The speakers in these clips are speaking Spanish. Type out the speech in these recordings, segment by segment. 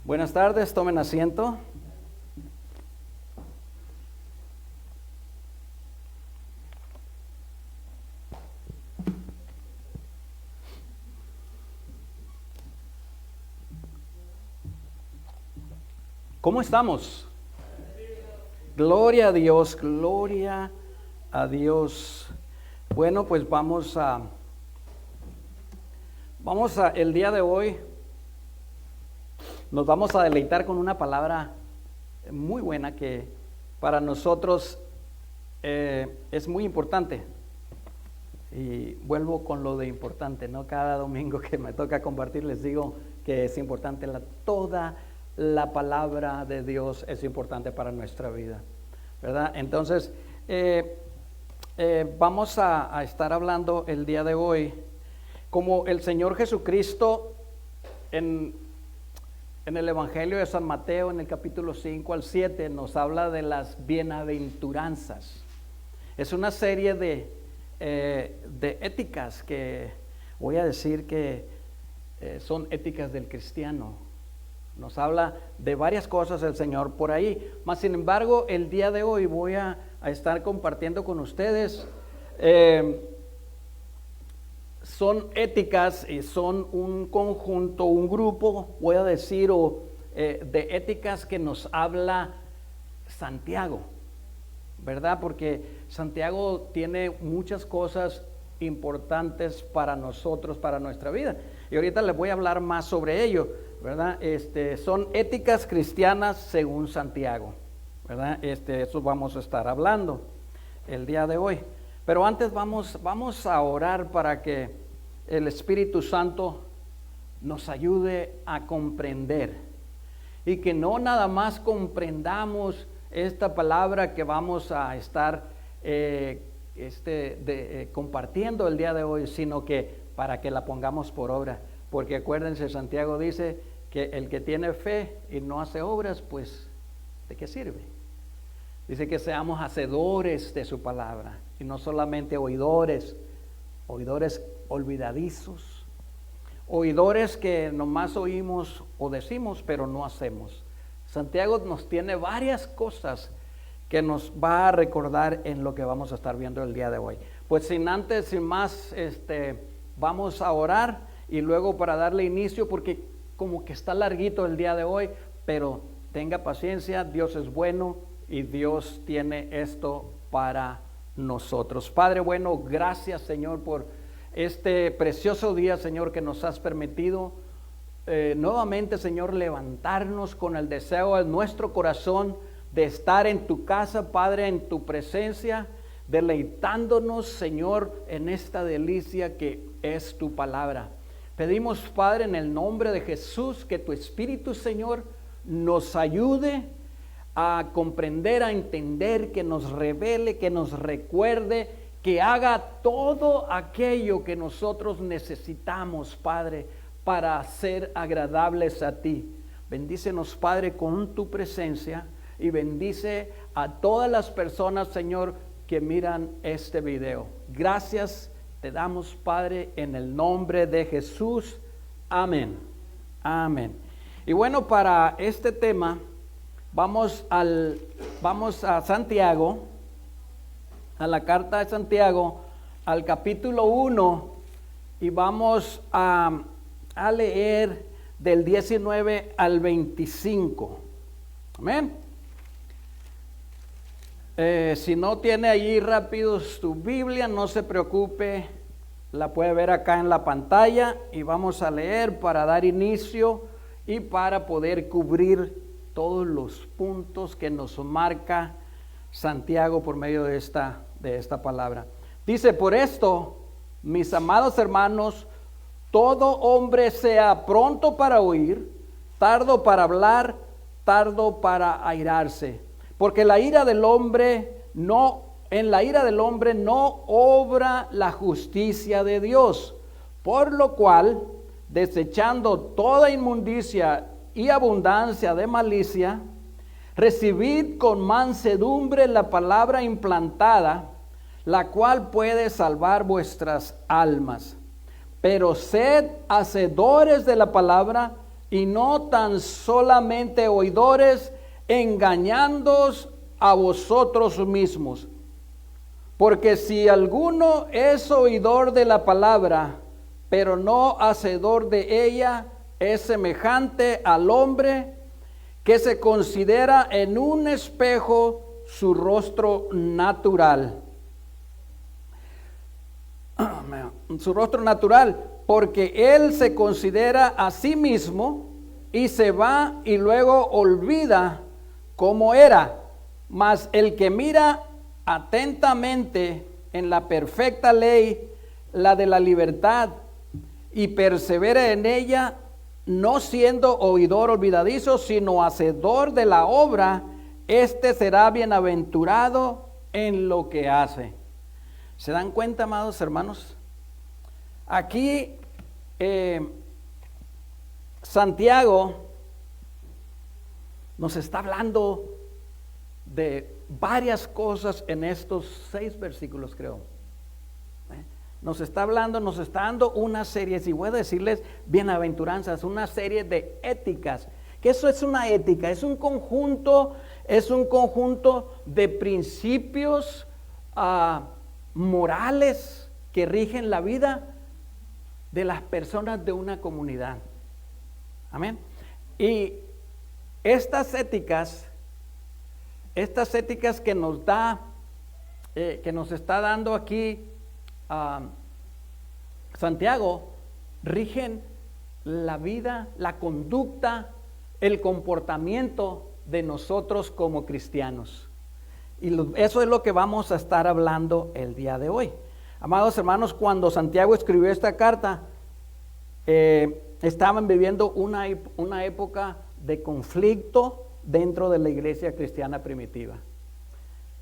Buenas tardes, tomen asiento. ¿Cómo estamos? Gloria a Dios, gloria a Dios. Bueno, pues vamos a el día de hoy nos vamos a deleitar con una palabra muy buena que para nosotros es muy importante. Y vuelvo con lo de importante, ¿no? Cada domingo que me toca compartir les digo que es importante. Toda la palabra de Dios es importante para nuestra vida, ¿verdad? Entonces, vamos a estar hablando el día de hoy como el Señor Jesucristo en el Evangelio de San Mateo, en el capítulo 5 al 7, nos habla de las bienaventuranzas. Es una serie de éticas que voy a decir que son éticas del cristiano. Nos habla de varias cosas el Señor por ahí. Mas, sin embargo, el día de hoy voy a estar compartiendo con ustedes. Son éticas y son un conjunto, un grupo, voy a decir, de éticas que nos habla Santiago, ¿verdad? Porque Santiago tiene muchas cosas importantes para nosotros, para nuestra vida. Y ahorita les voy a hablar más sobre ello, ¿verdad? Son éticas cristianas según Santiago, ¿verdad? Eso vamos a estar hablando el día de hoy. Pero antes vamos a orar para que el Espíritu Santo nos ayude a comprender y que no nada más comprendamos esta palabra que vamos a estar compartiendo el día de hoy, sino que para que la pongamos por obra. Porque acuérdense, Santiago dice que el que tiene fe y no hace obras, pues, ¿de qué sirve? Dice que seamos hacedores de su palabra y no solamente oidores olvidadizos, oidores que nomás oímos o decimos pero no hacemos. Santiago nos tiene varias cosas que nos va a recordar en lo que vamos a estar viendo el día de hoy. Pues sin más, vamos a orar y luego para darle inicio, porque como que está larguito el día de hoy, pero tenga paciencia, Dios es bueno y Dios tiene esto para nosotros. Padre bueno, gracias Señor por este precioso día, Señor, que nos has permitido nuevamente, Señor, levantarnos con el deseo en nuestro corazón de estar en tu casa, Padre, en tu presencia, deleitándonos, Señor, en esta delicia que es tu palabra. Pedimos, Padre, en el nombre de Jesús, que tu Espíritu, Señor, nos ayude a comprender, a entender, que nos revele, que nos recuerde, que haga todo aquello que nosotros necesitamos, Padre, para ser agradables a ti. Bendícenos, Padre, con tu presencia y bendice a todas las personas, Señor, que miran este video. Gracias te damos, Padre, en el nombre de Jesús. Amén. Amén. Y bueno, para este tema vamos a Santiago, a la carta de Santiago, al capítulo 1, y vamos a leer del 19 al 25. Amén. Si no tiene allí rápido tu Biblia, no se preocupe, la puede ver acá en la pantalla y vamos a leer para dar inicio y para poder cubrir todos los puntos que nos marca Santiago por medio de esta palabra. Dice: por esto, mis amados hermanos, todo hombre sea pronto para oír, tardo para hablar, tardo para airarse, porque en la ira del hombre no obra la justicia de Dios, por lo cual, desechando toda inmundicia y abundancia de malicia, recibid con mansedumbre la palabra implantada, la cual puede salvar vuestras almas. Pero sed hacedores de la palabra y no tan solamente oidores, engañándoos a vosotros mismos. Porque si alguno es oidor de la palabra, pero no hacedor de ella, es semejante al hombre que se considera en un espejo su rostro natural. Su rostro natural, porque él se considera a sí mismo y se va y luego olvida cómo era. Mas el que mira atentamente en la perfecta ley, la de la libertad, y persevera en ella, no siendo oidor olvidadizo, sino hacedor de la obra, este será bienaventurado en lo que hace. ¿Se dan cuenta, amados hermanos? Aquí Santiago nos está hablando de varias cosas en estos 6 versículos, creo. Nos está hablando, nos está dando una serie, si voy a decirles bienaventuranzas, una serie de éticas. Que eso es una ética, es un conjunto de principios morales que rigen la vida de las personas de una comunidad. Amén. Y estas éticas que nos da, que nos está dando aquí Santiago, rigen la vida, la conducta, el comportamiento de nosotros como cristianos. Y eso es lo que vamos a estar hablando el día de hoy. Amados hermanos, cuando Santiago escribió esta carta, estaban viviendo una época de conflicto dentro de la iglesia cristiana primitiva.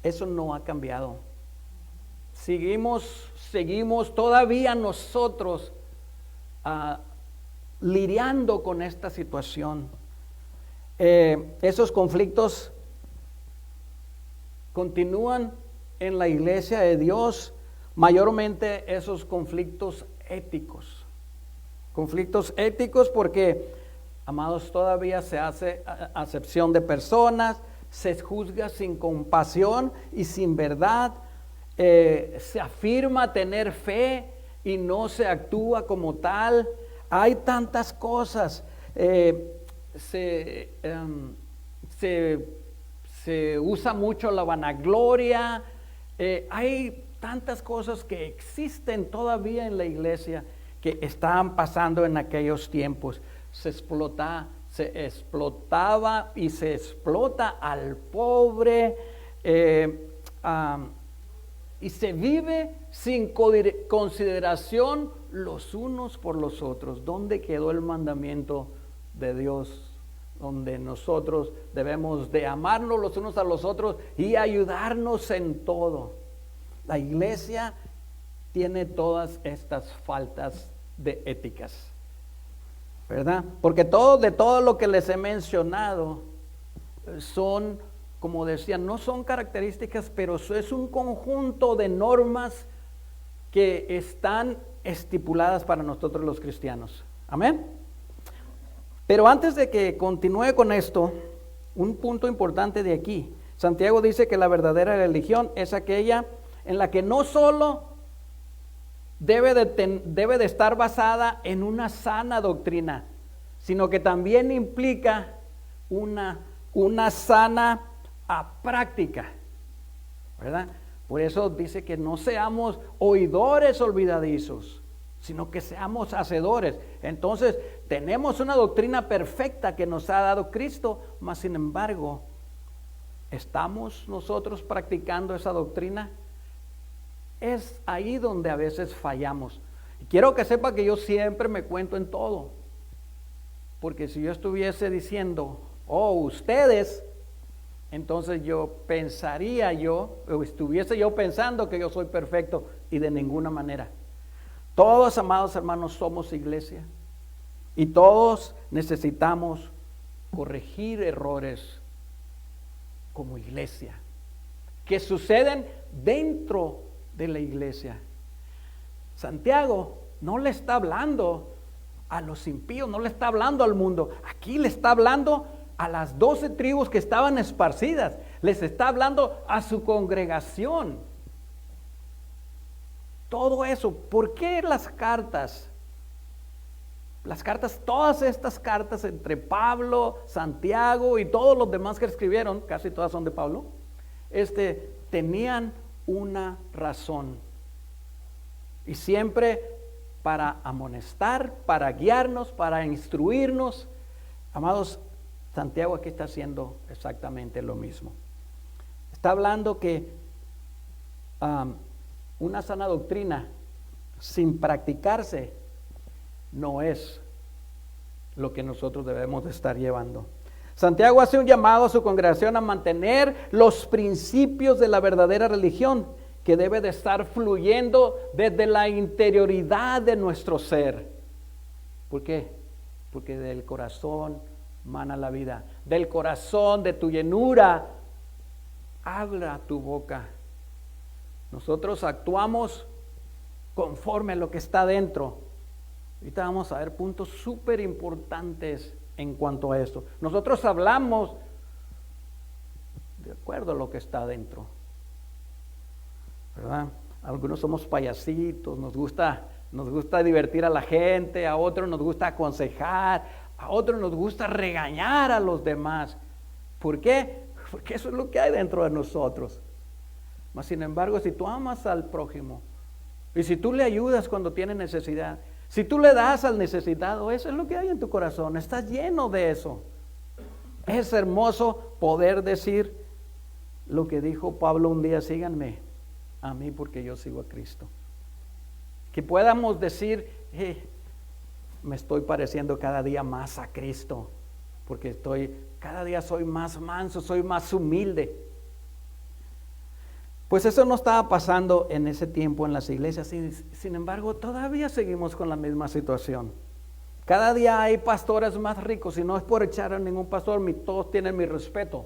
Eso no ha cambiado. Seguimos todavía nosotros lidiando con esta situación. Esos conflictos continúan en la iglesia de Dios, mayormente esos conflictos éticos. Conflictos éticos porque, amados, todavía se hace acepción de personas, se juzga sin compasión y sin verdad. Se afirma tener fe y no se actúa como tal. Hay tantas cosas. Se usa mucho la vanagloria. Hay tantas cosas que existen todavía en la iglesia que estaban pasando en aquellos tiempos. Se explotaba y se explota al pobre. Y se vive sin consideración los unos por los otros. ¿Dónde quedó el mandamiento de Dios? Donde nosotros debemos de amarnos los unos a los otros y ayudarnos en todo. La iglesia tiene todas estas faltas de éticas, ¿verdad? Porque de todo lo que les he mencionado son, como decía, no son características, pero es un conjunto de normas que están estipuladas para nosotros los cristianos. Amén. Pero antes de que continúe con esto, un punto importante de aquí. Santiago dice que la verdadera religión es aquella en la que no solo debe de estar basada en una sana doctrina, sino que también implica una sana práctica, ¿verdad? Por eso dice que no seamos oidores olvidadizos, sino que seamos hacedores. Entonces, tenemos una doctrina perfecta que nos ha dado Cristo, mas sin embargo, ¿estamos nosotros practicando esa doctrina? Es ahí donde a veces fallamos. Y quiero que sepa que yo siempre me cuento en todo, porque si yo estuviese diciendo, ustedes, entonces yo estuviese yo pensando que yo soy perfecto, y de ninguna manera. Todos, amados hermanos, somos iglesia y todos necesitamos corregir errores como iglesia que suceden dentro de la iglesia. Santiago no le está hablando a los impíos, no le está hablando al mundo. Aquí le está hablando a las 12 tribus que estaban esparcidas. Les está hablando a su congregación. Todo eso. ¿Por qué las cartas? Las cartas, todas estas cartas entre Pablo, Santiago y todos los demás que escribieron, casi todas son de Pablo, tenían una razón. Y siempre para amonestar, para guiarnos, para instruirnos. Amados, Santiago aquí está haciendo exactamente lo mismo. Está hablando que una sana doctrina sin practicarse no es lo que nosotros debemos de estar llevando. Santiago hace un llamado a su congregación a mantener los principios de la verdadera religión, que debe de estar fluyendo desde la interioridad de nuestro ser. ¿Por qué? Porque del corazón mana la vida. Del corazón, de tu llenura, habla tu boca. Nosotros actuamos conforme a lo que está dentro. Ahorita vamos a ver puntos súper importantes en cuanto a esto. Nosotros hablamos de acuerdo a lo que está dentro, ¿verdad? Algunos somos payasitos, nos gusta divertir a la gente, a otros nos gusta aconsejar, a otros nos gusta regañar a los demás. ¿Por qué? Porque eso es lo que hay dentro de nosotros. Mas sin embargo, si tú amas al prójimo y si tú le ayudas cuando tiene necesidad, si tú le das al necesitado, eso es lo que hay en tu corazón, estás lleno de eso. Es hermoso poder decir lo que dijo Pablo un día: síganme a mí porque yo sigo a Cristo. Que podamos decir, me estoy pareciendo cada día más a Cristo, porque cada día soy más manso, soy más humilde. Pues eso no estaba pasando en ese tiempo en las iglesias. Sin embargo, todavía seguimos con la misma situación. Cada día hay pastores más ricos, y no es por echar a ningún pastor, todos tienen mi respeto.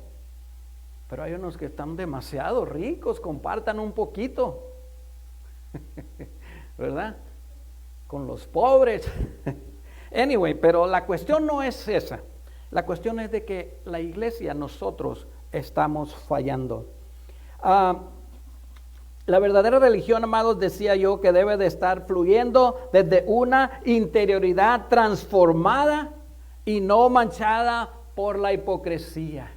Pero hay unos que están demasiado ricos, compartan un poquito, ¿verdad? Con los pobres. Anyway, pero la cuestión no es esa. La cuestión es de que la iglesia, nosotros estamos fallando. La verdadera religión, amados, decía yo, que debe de estar fluyendo desde una interioridad transformada y no manchada por la hipocresía.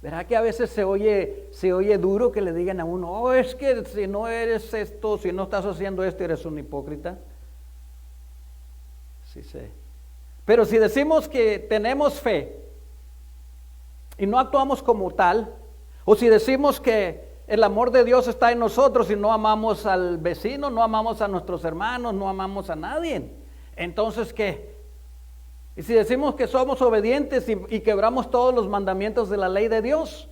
¿Verdad que a veces se oye duro que le digan a uno: oh, es que si no eres esto, si no estás haciendo esto, eres un hipócrita? Sí sé. Pero si decimos que tenemos fe y no actuamos como tal, o si decimos que el amor de Dios está en nosotros y no amamos al vecino, no amamos a nuestros hermanos, no amamos a nadie, entonces ¿qué? Y si decimos que somos obedientes y quebramos todos los mandamientos de la ley de Dios,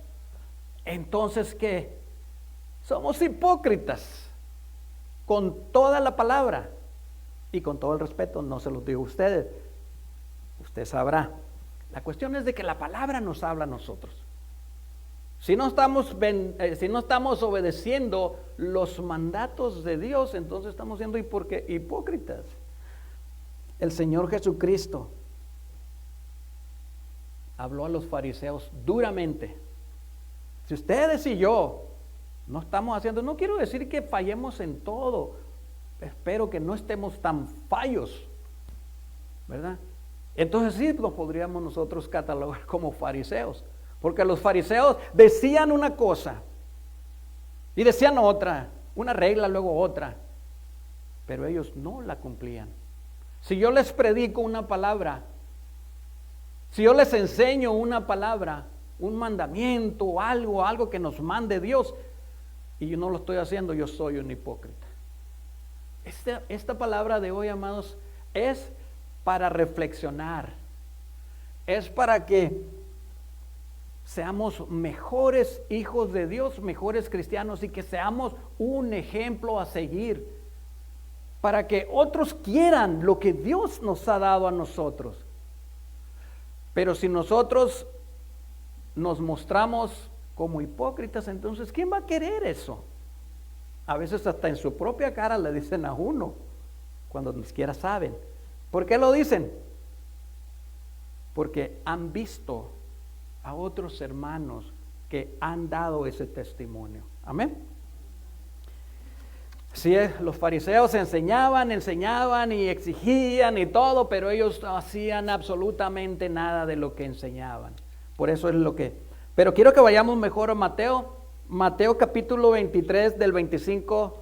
entonces ¿qué? Somos hipócritas con toda la palabra y con todo el respeto. No se los digo a ustedes, usted sabrá. La cuestión es de que la palabra nos habla a nosotros. Si no estamos obedeciendo los mandatos de Dios, entonces estamos siendo hipócritas. El Señor Jesucristo habló a los fariseos duramente. Si ustedes y yo no estamos haciendo, no quiero decir que fallemos en todo, espero que no estemos tan fallos, ¿verdad? Entonces sí nos podríamos nosotros catalogar como fariseos. Porque los fariseos decían una cosa y decían otra, una regla, luego otra, pero ellos no la cumplían. Si yo les predico una palabra, si yo les enseño una palabra, un mandamiento, algo que nos mande Dios, y yo no lo estoy haciendo, yo soy un hipócrita. Esta palabra de hoy, amados, es para reflexionar, es para que seamos mejores hijos de Dios, mejores cristianos, y que seamos un ejemplo a seguir, para que otros quieran lo que Dios nos ha dado a nosotros. Pero si nosotros nos mostramos como hipócritas, entonces ¿quién va a querer eso? A veces hasta en su propia cara le dicen a uno, cuando ni siquiera saben. ¿Por qué lo dicen? Porque han visto a otros hermanos que han dado ese testimonio. Amén. Sí, los fariseos enseñaban y exigían y todo, pero ellos no hacían absolutamente nada de lo que enseñaban. Por eso es lo que... Pero quiero que vayamos mejor a Mateo capítulo 23 del 25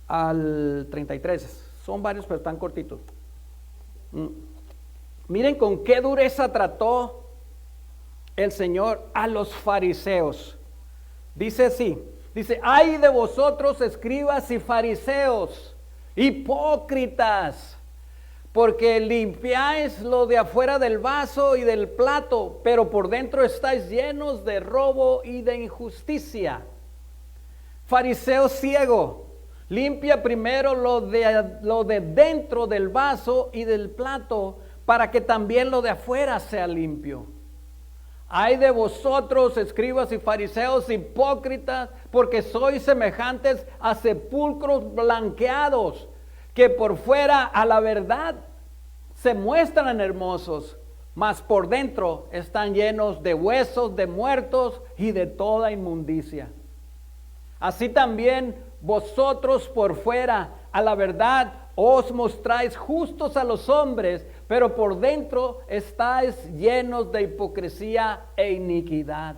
al 33. Son varios, pero están cortitos. Miren con qué dureza trató el Señor a los fariseos. Dice así, dice: ay de vosotros, escribas y fariseos, hipócritas, porque limpiáis lo de afuera del vaso y del plato, pero por dentro estáis llenos de robo y de injusticia. Fariseo ciego, limpia primero lo de dentro del vaso y del plato, para que también lo de afuera sea limpio. Ay de vosotros, escribas y fariseos hipócritas, porque sois semejantes a sepulcros blanqueados, que por fuera a la verdad se muestran hermosos, mas por dentro están llenos de huesos de muertos y de toda inmundicia. Así también vosotros por fuera a la verdad os mostráis justos a los hombres, pero por dentro estáis llenos de hipocresía e iniquidad.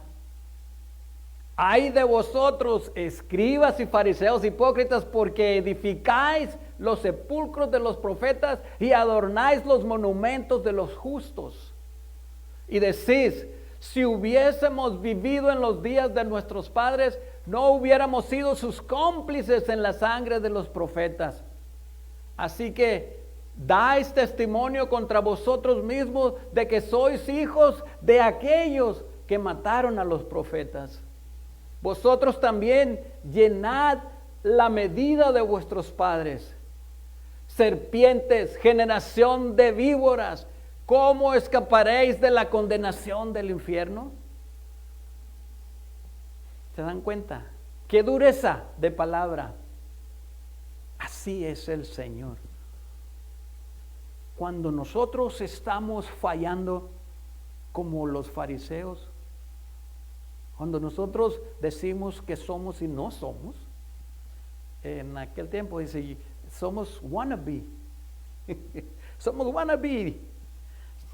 Ay de vosotros, escribas y fariseos hipócritas, porque edificáis los sepulcros de los profetas y adornáis los monumentos de los justos. Y decís: si hubiésemos vivido en los días de nuestros padres, no hubiéramos sido sus cómplices en la sangre de los profetas. Así que dais testimonio contra vosotros mismos de que sois hijos de aquellos que mataron a los profetas. Vosotros también llenad la medida de vuestros padres. Serpientes, generación de víboras, ¿cómo escaparéis de la condenación del infierno? ¿Se dan cuenta? ¡Qué dureza de palabra! Así es el Señor. Cuando nosotros estamos fallando como los fariseos, cuando nosotros decimos que somos y no somos, en aquel tiempo dice, somos wannabe. Somos wannabe.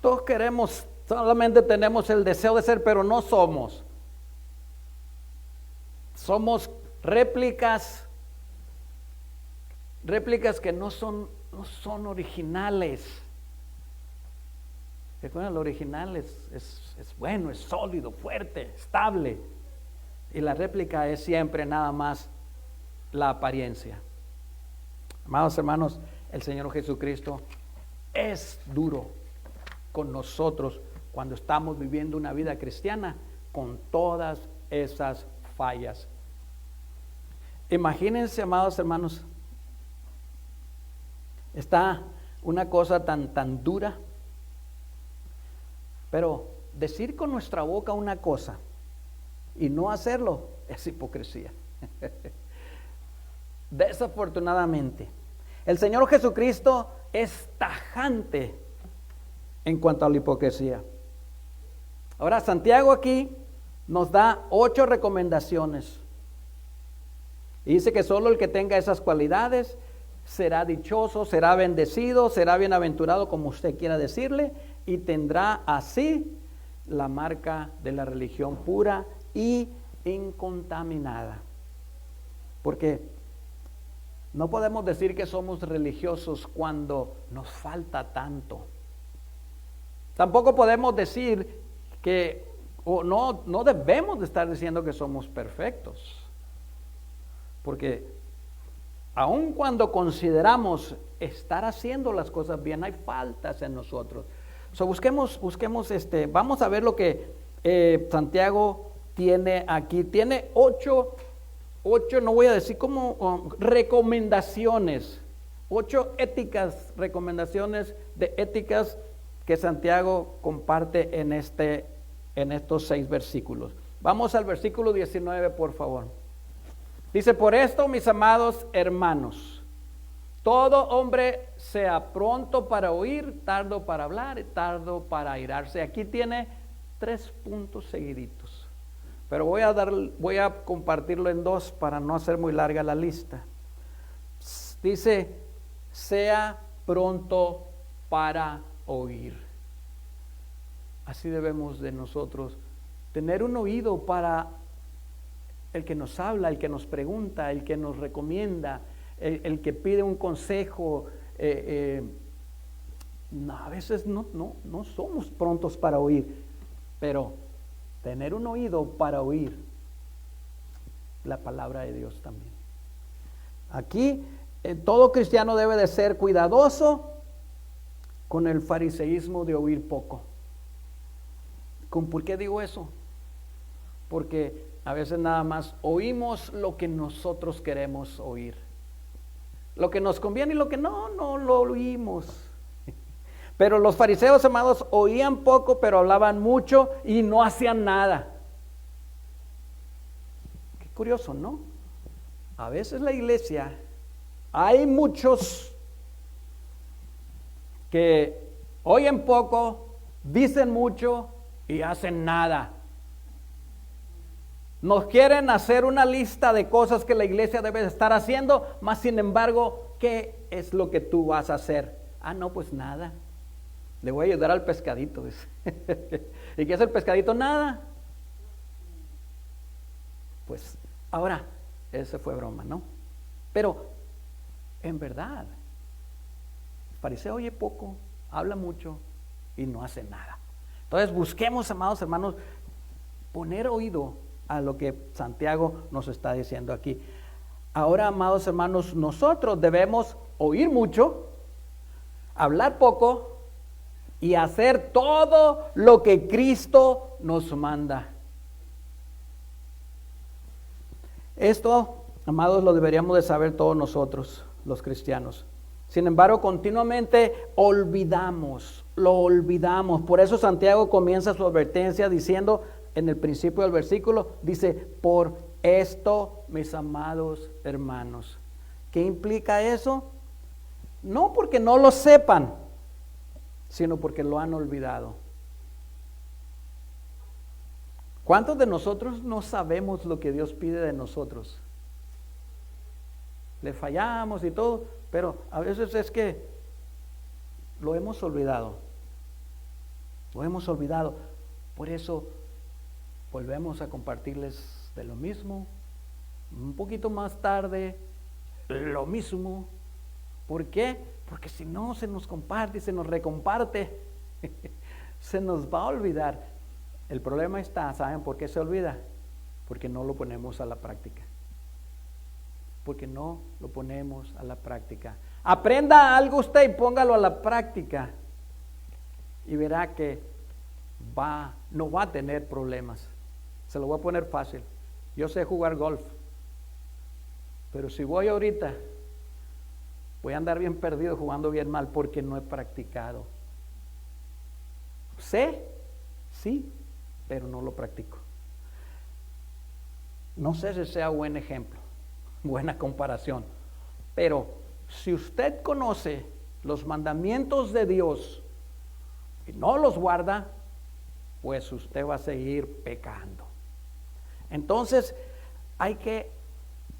Todos queremos, solamente tenemos el deseo de ser, pero no somos. Somos réplicas que no son originales. Recuerden, lo original es bueno, es sólido, fuerte, estable. Y la réplica es siempre nada más la apariencia. Amados hermanos, el Señor Jesucristo es duro con nosotros cuando estamos viviendo una vida cristiana con todas esas fallas. Imagínense, amados hermanos, está una cosa tan dura, pero decir con nuestra boca una cosa y no hacerlo es hipocresía. Desafortunadamente, el Señor Jesucristo es tajante en cuanto a la hipocresía. Ahora, Santiago aquí nos da 8 recomendaciones. Y dice que solo el que tenga esas cualidades será dichoso, será bendecido, será bienaventurado, como usted quiera decirle, y tendrá así la marca de la religión pura y incontaminada. Porque no podemos decir que somos religiosos cuando nos falta tanto. Tampoco podemos decir que, o no debemos de estar diciendo que somos perfectos. Porque aun cuando consideramos estar haciendo las cosas bien, hay faltas en nosotros. Busquemos, vamos a ver lo que Santiago tiene aquí. Tiene 8, no voy a decir como recomendaciones, 8 recomendaciones de éticas que Santiago comparte en estos 6 versículos. Vamos al versículo 19, por favor. Dice: por esto, mis amados hermanos, todo hombre sea pronto para oír, tardo para hablar, tardo para airarse. Aquí tiene 3 puntos seguiditos. Pero voy a compartirlo en 2 para no hacer muy larga la lista. Dice, sea pronto para oír. Así debemos de nosotros tener un oído para el que nos habla, el que nos pregunta, el que nos recomienda, el que pide un consejo. No, a veces no somos prontos para oír, pero tener un oído para oír la palabra de Dios también. Aquí todo cristiano debe de ser cuidadoso con el fariseísmo de oír poco. ¿Por qué digo eso? Porque a veces nada más oímos lo que nosotros queremos oír. Lo que nos conviene y lo que no lo oímos. Pero los fariseos, amados, oían poco, pero hablaban mucho y no hacían nada. Qué curioso, ¿no? A veces la iglesia, hay muchos que oyen poco, dicen mucho y hacen nada. Nos quieren hacer una lista de cosas que la iglesia debe estar haciendo, mas sin embargo, ¿qué es lo que tú vas a hacer? No, pues nada. Le voy a ayudar al pescadito. Dice. ¿Y qué es el pescadito? Nada. Pues ahora, ese fue broma, ¿no? Pero en verdad, el fariseo oye poco, habla mucho y no hace nada. Entonces busquemos, amados hermanos, poner oído a lo que Santiago nos está diciendo aquí. Ahora, amados hermanos, nosotros debemos oír mucho, hablar poco y hacer todo lo que Cristo nos manda. Esto, amados, lo deberíamos de saber todos nosotros, los cristianos. Sin embargo, continuamente lo olvidamos. Por eso Santiago comienza su advertencia diciendo, en el principio del versículo, dice, por esto, mis amados hermanos. ¿Qué implica eso? No porque no lo sepan, sino porque lo han olvidado. ¿Cuántos de nosotros no sabemos lo que Dios pide de nosotros? Le fallamos y todo, pero a veces es que lo hemos olvidado. Lo hemos olvidado. Por eso volvemos a compartirles de lo mismo, un poquito más tarde, lo mismo. ¿Por qué? Porque si no se nos comparte y se nos recomparte, se nos va a olvidar. El problema está, ¿saben por qué se olvida? Porque no lo ponemos a la práctica. Porque no lo ponemos a la práctica. Aprenda algo usted y póngalo a la práctica. Y verá que no va a tener problemas. Se lo voy a poner fácil. Yo sé jugar golf. Pero si voy ahorita, voy a andar bien perdido jugando bien mal porque no he practicado. Sé, sí, pero no lo practico. No sé si sea buen ejemplo, buena comparación, pero si usted conoce los mandamientos de Dios y no los guarda, pues usted va a seguir pecando. Entonces hay que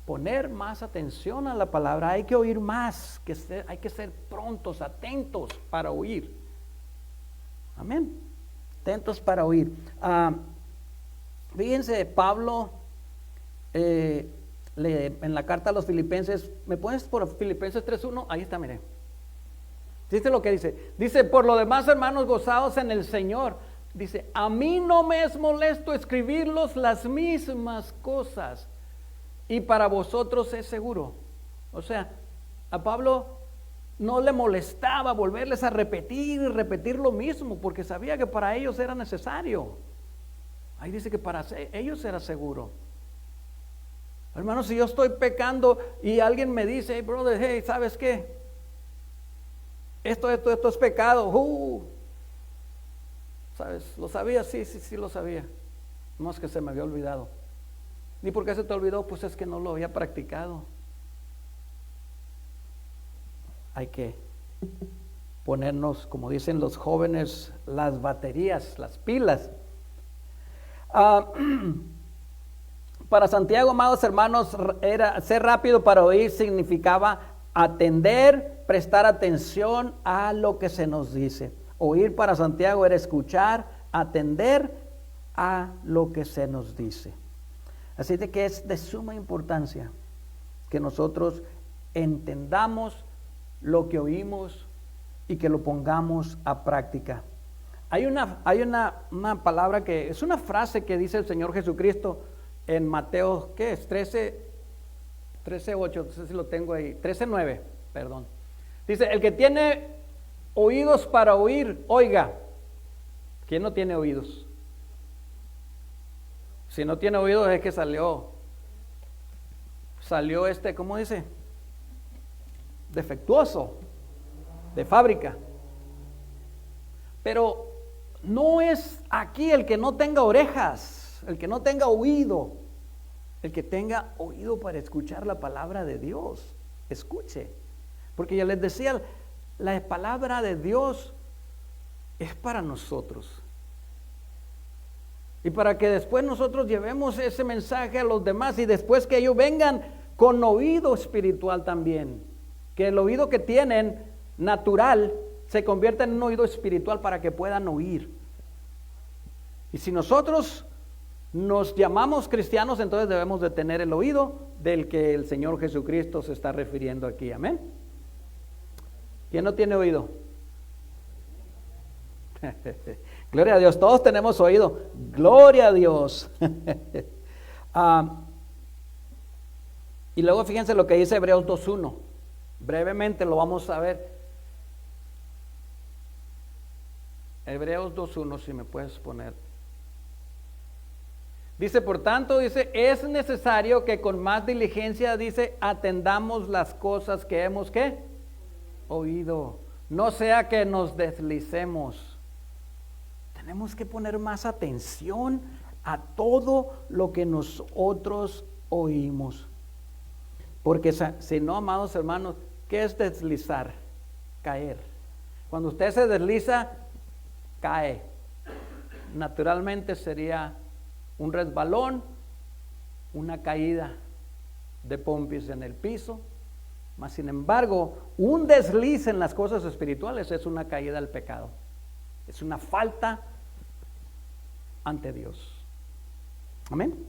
poner más atención a la palabra, hay que oír más, hay que ser prontos, atentos para oír. Amén. Atentos para oír. Fíjense, Pablo en la carta a los Filipenses, ¿me pones por Filipenses 3:1? Ahí está, mire. Dice lo que dice. Dice, por lo demás, hermanos, gozaos en el Señor. Dice, a mí no me es molesto escribirlos las mismas cosas, y para vosotros es seguro. O sea, a Pablo no le molestaba volverles a repetir y repetir lo mismo, porque sabía que para ellos era necesario. Ahí dice que para ellos era seguro. Hermano, si yo estoy pecando y alguien me dice, hey brother, hey, ¿sabes qué? Esto es pecado. ¿Sabes? ¿Lo sabía? Sí lo sabía. No es que se me había olvidado. ¿Ni por qué se te olvidó? Pues es que no lo había practicado. Hay que ponernos, como dicen los jóvenes, las baterías, las pilas. Para Santiago, amados hermanos, era ser rápido para oír significaba atender, prestar atención a lo que se nos dice. Oír para Santiago era escuchar, atender a lo que se nos dice. Así de que es de suma importancia que nosotros entendamos lo que oímos y que lo pongamos a práctica. Hay una palabra que es una frase que dice el Señor Jesucristo en Mateo, ¿qué es? 13:8, no sé si lo tengo ahí, 13:9, perdón. Dice, el que tiene oídos para oír, oiga. ¿Quién no tiene oídos? Si no tiene oídos es que salió ¿cómo dice? Defectuoso, de fábrica. Pero no es aquí el que no tenga orejas, el que no tenga oído, el que tenga oído para escuchar la palabra de Dios. Escuche, porque ya les decía, la palabra de Dios es para nosotros. Y para que después nosotros llevemos ese mensaje a los demás y después que ellos vengan con oído espiritual también. Que el oído que tienen natural se convierta en un oído espiritual para que puedan oír. Y si nosotros nos llamamos cristianos, entonces debemos de tener el oído del que el Señor Jesucristo se está refiriendo aquí. Amén. ¿Quién no tiene oído? Gloria a Dios, todos tenemos oído. Gloria a Dios. Y luego fíjense lo que dice Hebreos 2:1. Brevemente lo vamos a ver. Hebreos 2:1, si me puedes poner. Dice, por tanto, es necesario que con más diligencia, atendamos las cosas que hemos, ¿qué? Oído. No sea que nos deslicemos. Tenemos que poner más atención a todo lo que nosotros oímos. Porque si no, amados hermanos, ¿qué es deslizar? Caer. Cuando usted se desliza, cae. Naturalmente sería un resbalón, una caída de pompis en el piso. Mas sin embargo, un desliz en las cosas espirituales es una caída al pecado. Es una falta ante Dios. Amén.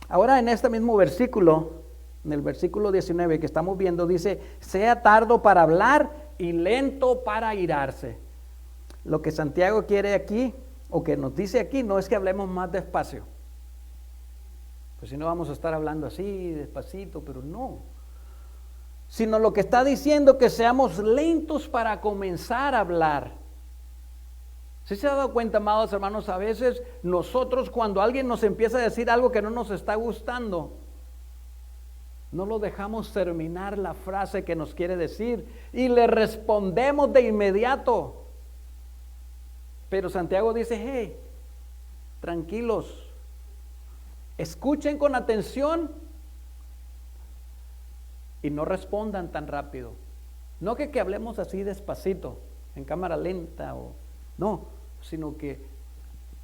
Ahora en este mismo versículo, en el versículo 19 que estamos viendo, dice, sea tardo para hablar y lento para airarse. Lo que Santiago quiere aquí, o que nos dice aquí, no es que hablemos más despacio. Pues si no vamos a estar hablando así, despacito, pero no. Sino lo que está diciendo que seamos lentos para comenzar a hablar. ¿Sí se ha dado cuenta, amados hermanos? A veces nosotros cuando alguien nos empieza a decir algo que no nos está gustando, no lo dejamos terminar la frase que nos quiere decir y le respondemos de inmediato. Pero Santiago dice, hey, tranquilos, escuchen con atención y no respondan tan rápido. No que hablemos así despacito, en cámara lenta, no, sino que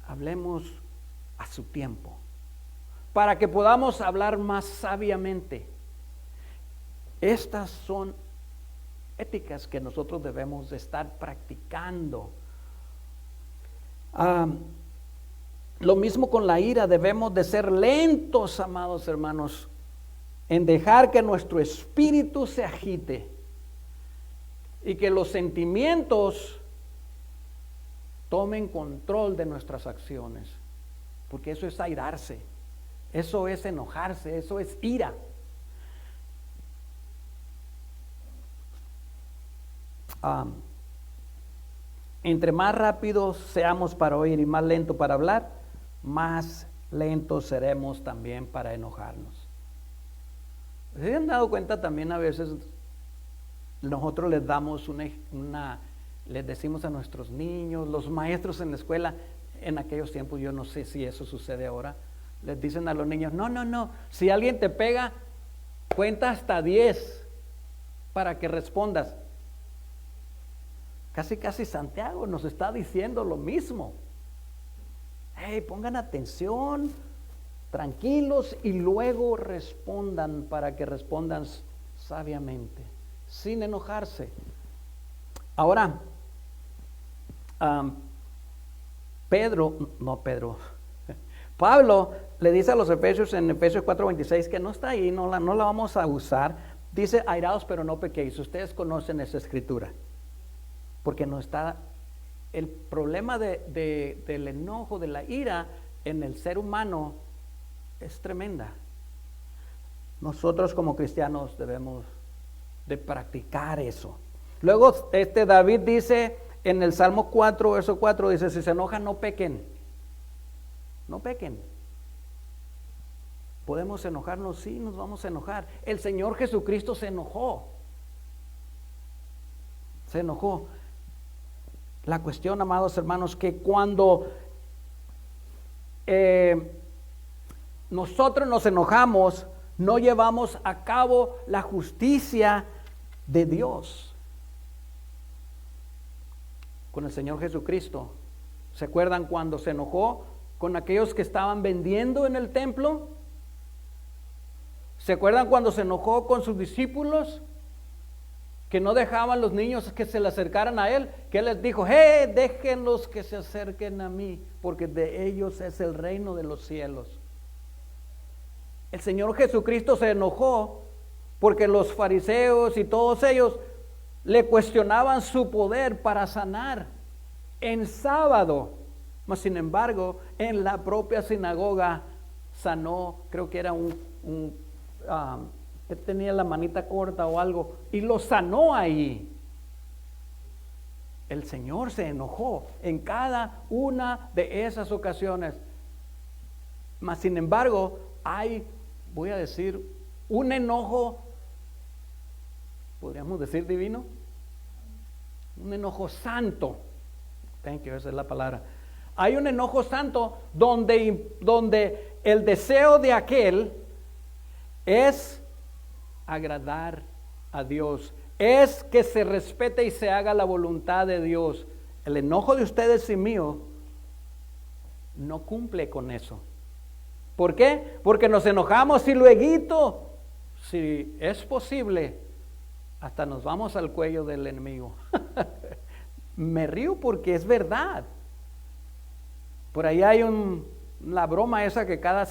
hablemos a su tiempo, para que podamos hablar más sabiamente. Estas son éticas que nosotros debemos de estar practicando. Lo mismo con la ira, debemos de ser lentos, amados hermanos, en dejar que nuestro espíritu se agite y que los sentimientos tomen control de nuestras acciones, porque eso es airarse, eso es enojarse, eso es ira. Entre más rápidos seamos para oír y más lento para hablar, más lentos seremos también para enojarnos. ¿Se han dado cuenta también a veces nosotros les damos les decimos a nuestros niños, los maestros en la escuela, en aquellos tiempos, yo no sé si eso sucede ahora, les dicen a los niños, no, si alguien te pega, cuenta hasta 10 para que respondas. Casi Santiago nos está diciendo lo mismo. Hey, pongan atención, tranquilos y luego respondan, para que respondan sabiamente, sin enojarse. Ahora, Pablo le dice a los Efesios en Efesios 4:26, que no está ahí, no la vamos a usar. Dice, airaos pero no pequéis. Ustedes conocen esa escritura, porque no está. El problema del enojo, de la ira en el ser humano es tremenda. Nosotros como cristianos debemos de practicar eso. Luego David dice en el Salmo 4, verso 4, dice, si se enojan no pequen. No pequen. ¿Podemos enojarnos? Sí, nos vamos a enojar. El Señor Jesucristo se enojó. Se enojó. La cuestión, amados hermanos, que cuando nosotros nos enojamos, no llevamos a cabo la justicia de Dios. Con el Señor Jesucristo, ¿se acuerdan cuando se enojó con aquellos que estaban vendiendo en el templo? ¿Se acuerdan cuando se enojó con sus discípulos, que no dejaban los niños que se le acercaran a Él? Que Él les dijo, déjenlos que se acerquen a mí, porque de ellos es el reino de los cielos. El Señor Jesucristo se enojó porque los fariseos y todos ellos le cuestionaban su poder para sanar en sábado. Mas sin embargo, en la propia sinagoga sanó, creo que era que tenía la manita corta o algo, y lo sanó ahí. El Señor se enojó en cada una de esas ocasiones. Mas sin embargo, hay, voy a decir, un enojo, podríamos decir divino, un enojo santo. Thank you, esa es la palabra. Hay un enojo santo donde el deseo de aquel es agradar a Dios, es que se respete y se haga la voluntad de Dios. El enojo de ustedes y mío no cumple con eso. ¿Por qué? Porque nos enojamos y luego, si es posible, hasta nos vamos al cuello del enemigo. Me río porque es verdad. Por ahí hay la broma esa que cada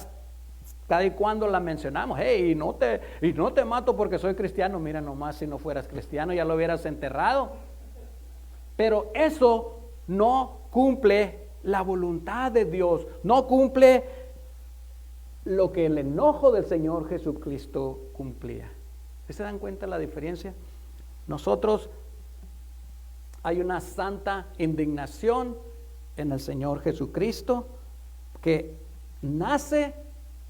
y cuando la mencionamos. Hey, y no te mato porque soy cristiano. Mira nomás, si no fueras cristiano ya lo hubieras enterrado. Pero eso no cumple la voluntad de Dios. No cumple lo que el enojo del Señor Jesucristo cumplía. ¿Se dan cuenta la diferencia? Nosotros hay una santa indignación en el Señor Jesucristo que nace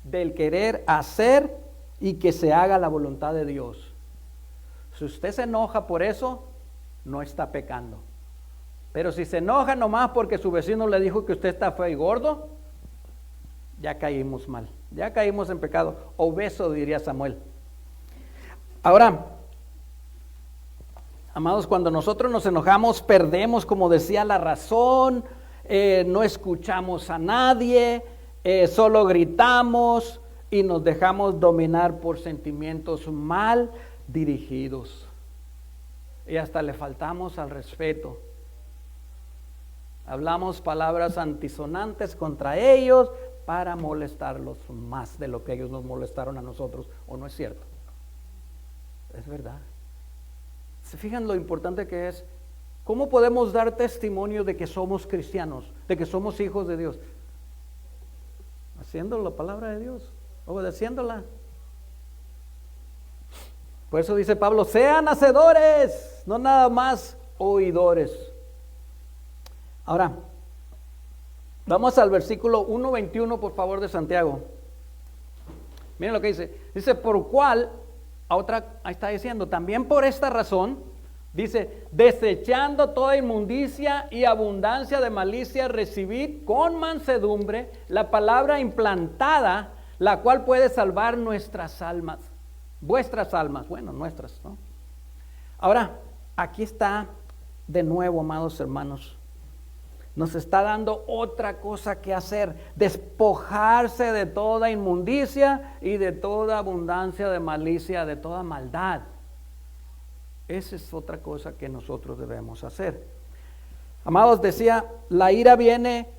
del querer hacer y que se haga la voluntad de Dios. Si usted se enoja por eso, no está pecando. Pero si se enoja nomás porque su vecino le dijo que usted está feo y gordo, ya caímos mal, ya caímos en pecado, obeso diría Samuel. Ahora, amados, cuando nosotros nos enojamos, perdemos, como decía, la razón, no escuchamos a nadie, solo gritamos y nos dejamos dominar por sentimientos mal dirigidos. Y hasta le faltamos al respeto. Hablamos palabras antisonantes contra ellos para molestarlos más de lo que ellos nos molestaron a nosotros. ¿O no es cierto? Es verdad. ¿Se fijan lo importante que es? ¿Cómo podemos dar testimonio de que somos cristianos, de que somos hijos de Dios? Haciendo la palabra de Dios, obedeciéndola. Por eso dice Pablo, sean hacedores, no nada más oidores. Ahora, vamos al versículo 1:21, por favor, de Santiago. Miren lo que dice. Dice, por cual, ahí está diciendo, también por esta razón, dice, desechando toda inmundicia y abundancia de malicia, recibid con mansedumbre la palabra implantada, la cual puede salvar nuestras almas. Vuestras almas, bueno, nuestras, ¿no? Ahora, aquí está de nuevo, amados hermanos. Nos está dando otra cosa que hacer, despojarse de toda inmundicia y de toda abundancia de malicia, de toda maldad. Esa es otra cosa que nosotros debemos hacer. Amados, decía, la ira viene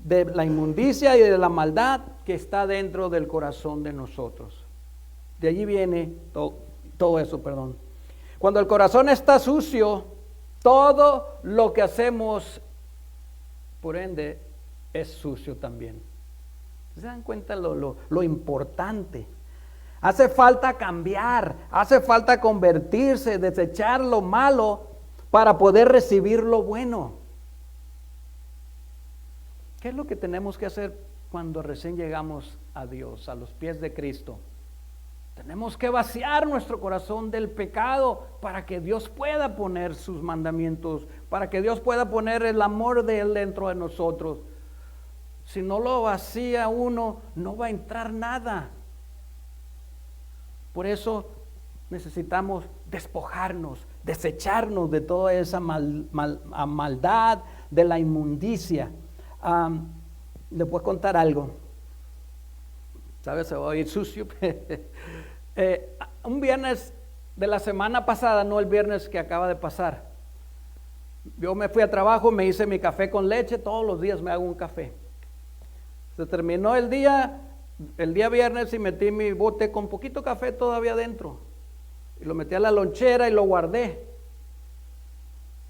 de la inmundicia y de la maldad que está dentro del corazón de nosotros. De allí viene todo eso, perdón. Cuando el corazón está sucio, todo lo que hacemos, por ende, es sucio también. ¿Se dan cuenta lo importante? Hace falta cambiar, hace falta convertirse, desechar lo malo para poder recibir lo bueno. ¿Qué es lo que tenemos que hacer cuando recién llegamos a Dios, a los pies de Cristo? Tenemos que vaciar nuestro corazón del pecado para que Dios pueda poner sus mandamientos, para que Dios pueda poner el amor de Él dentro de nosotros. Si no lo vacía uno, no va a entrar nada. Por eso necesitamos despojarnos, desecharnos de toda esa maldad, de la inmundicia. ¿Le puedo contar algo? ¿Sabes? Se va a oír sucio. Un viernes de la semana pasada, no el viernes que acaba de pasar, yo me fui a trabajo, me hice mi café con leche, todos los días me hago un café. Se terminó el día viernes y metí mi bote con poquito café todavía dentro. Y lo metí a la lonchera y lo guardé.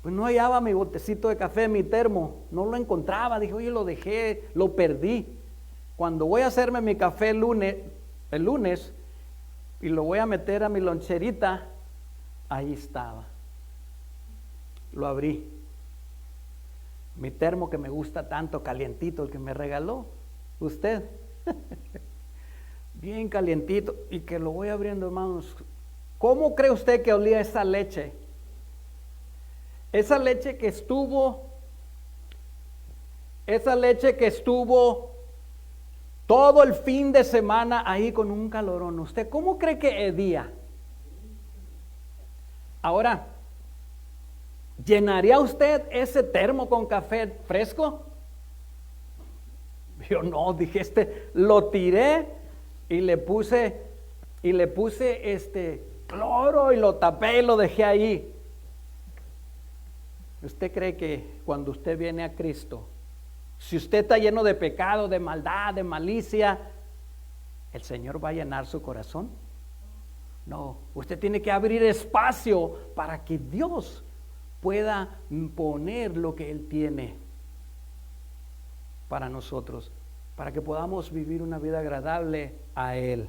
Pues no hallaba mi botecito de café, mi termo, no lo encontraba. Dije, oye, lo dejé, lo perdí. Cuando voy a hacerme mi café el lunes, y lo voy a meter a mi loncherita, ahí estaba. Lo abrí. Mi termo que me gusta tanto, calientito, el que me regaló usted. Bien calientito, y que lo voy abriendo, hermanos. ¿Cómo cree usted que olía esa leche? Esa leche que estuvo todo el fin de semana ahí con un calorón. ¿Usted cómo cree que hedía? Ahora, ¿llenaría usted ese termo con café fresco? Yo no, dije, lo tiré y le puse cloro y lo tapé y lo dejé ahí. ¿Usted cree que cuando usted viene a Cristo, si usted está lleno de pecado, de maldad, de malicia, el Señor va a llenar su corazón? No, usted tiene que abrir espacio para que Dios pueda poner lo que Él tiene para nosotros, para que podamos vivir una vida agradable a Él.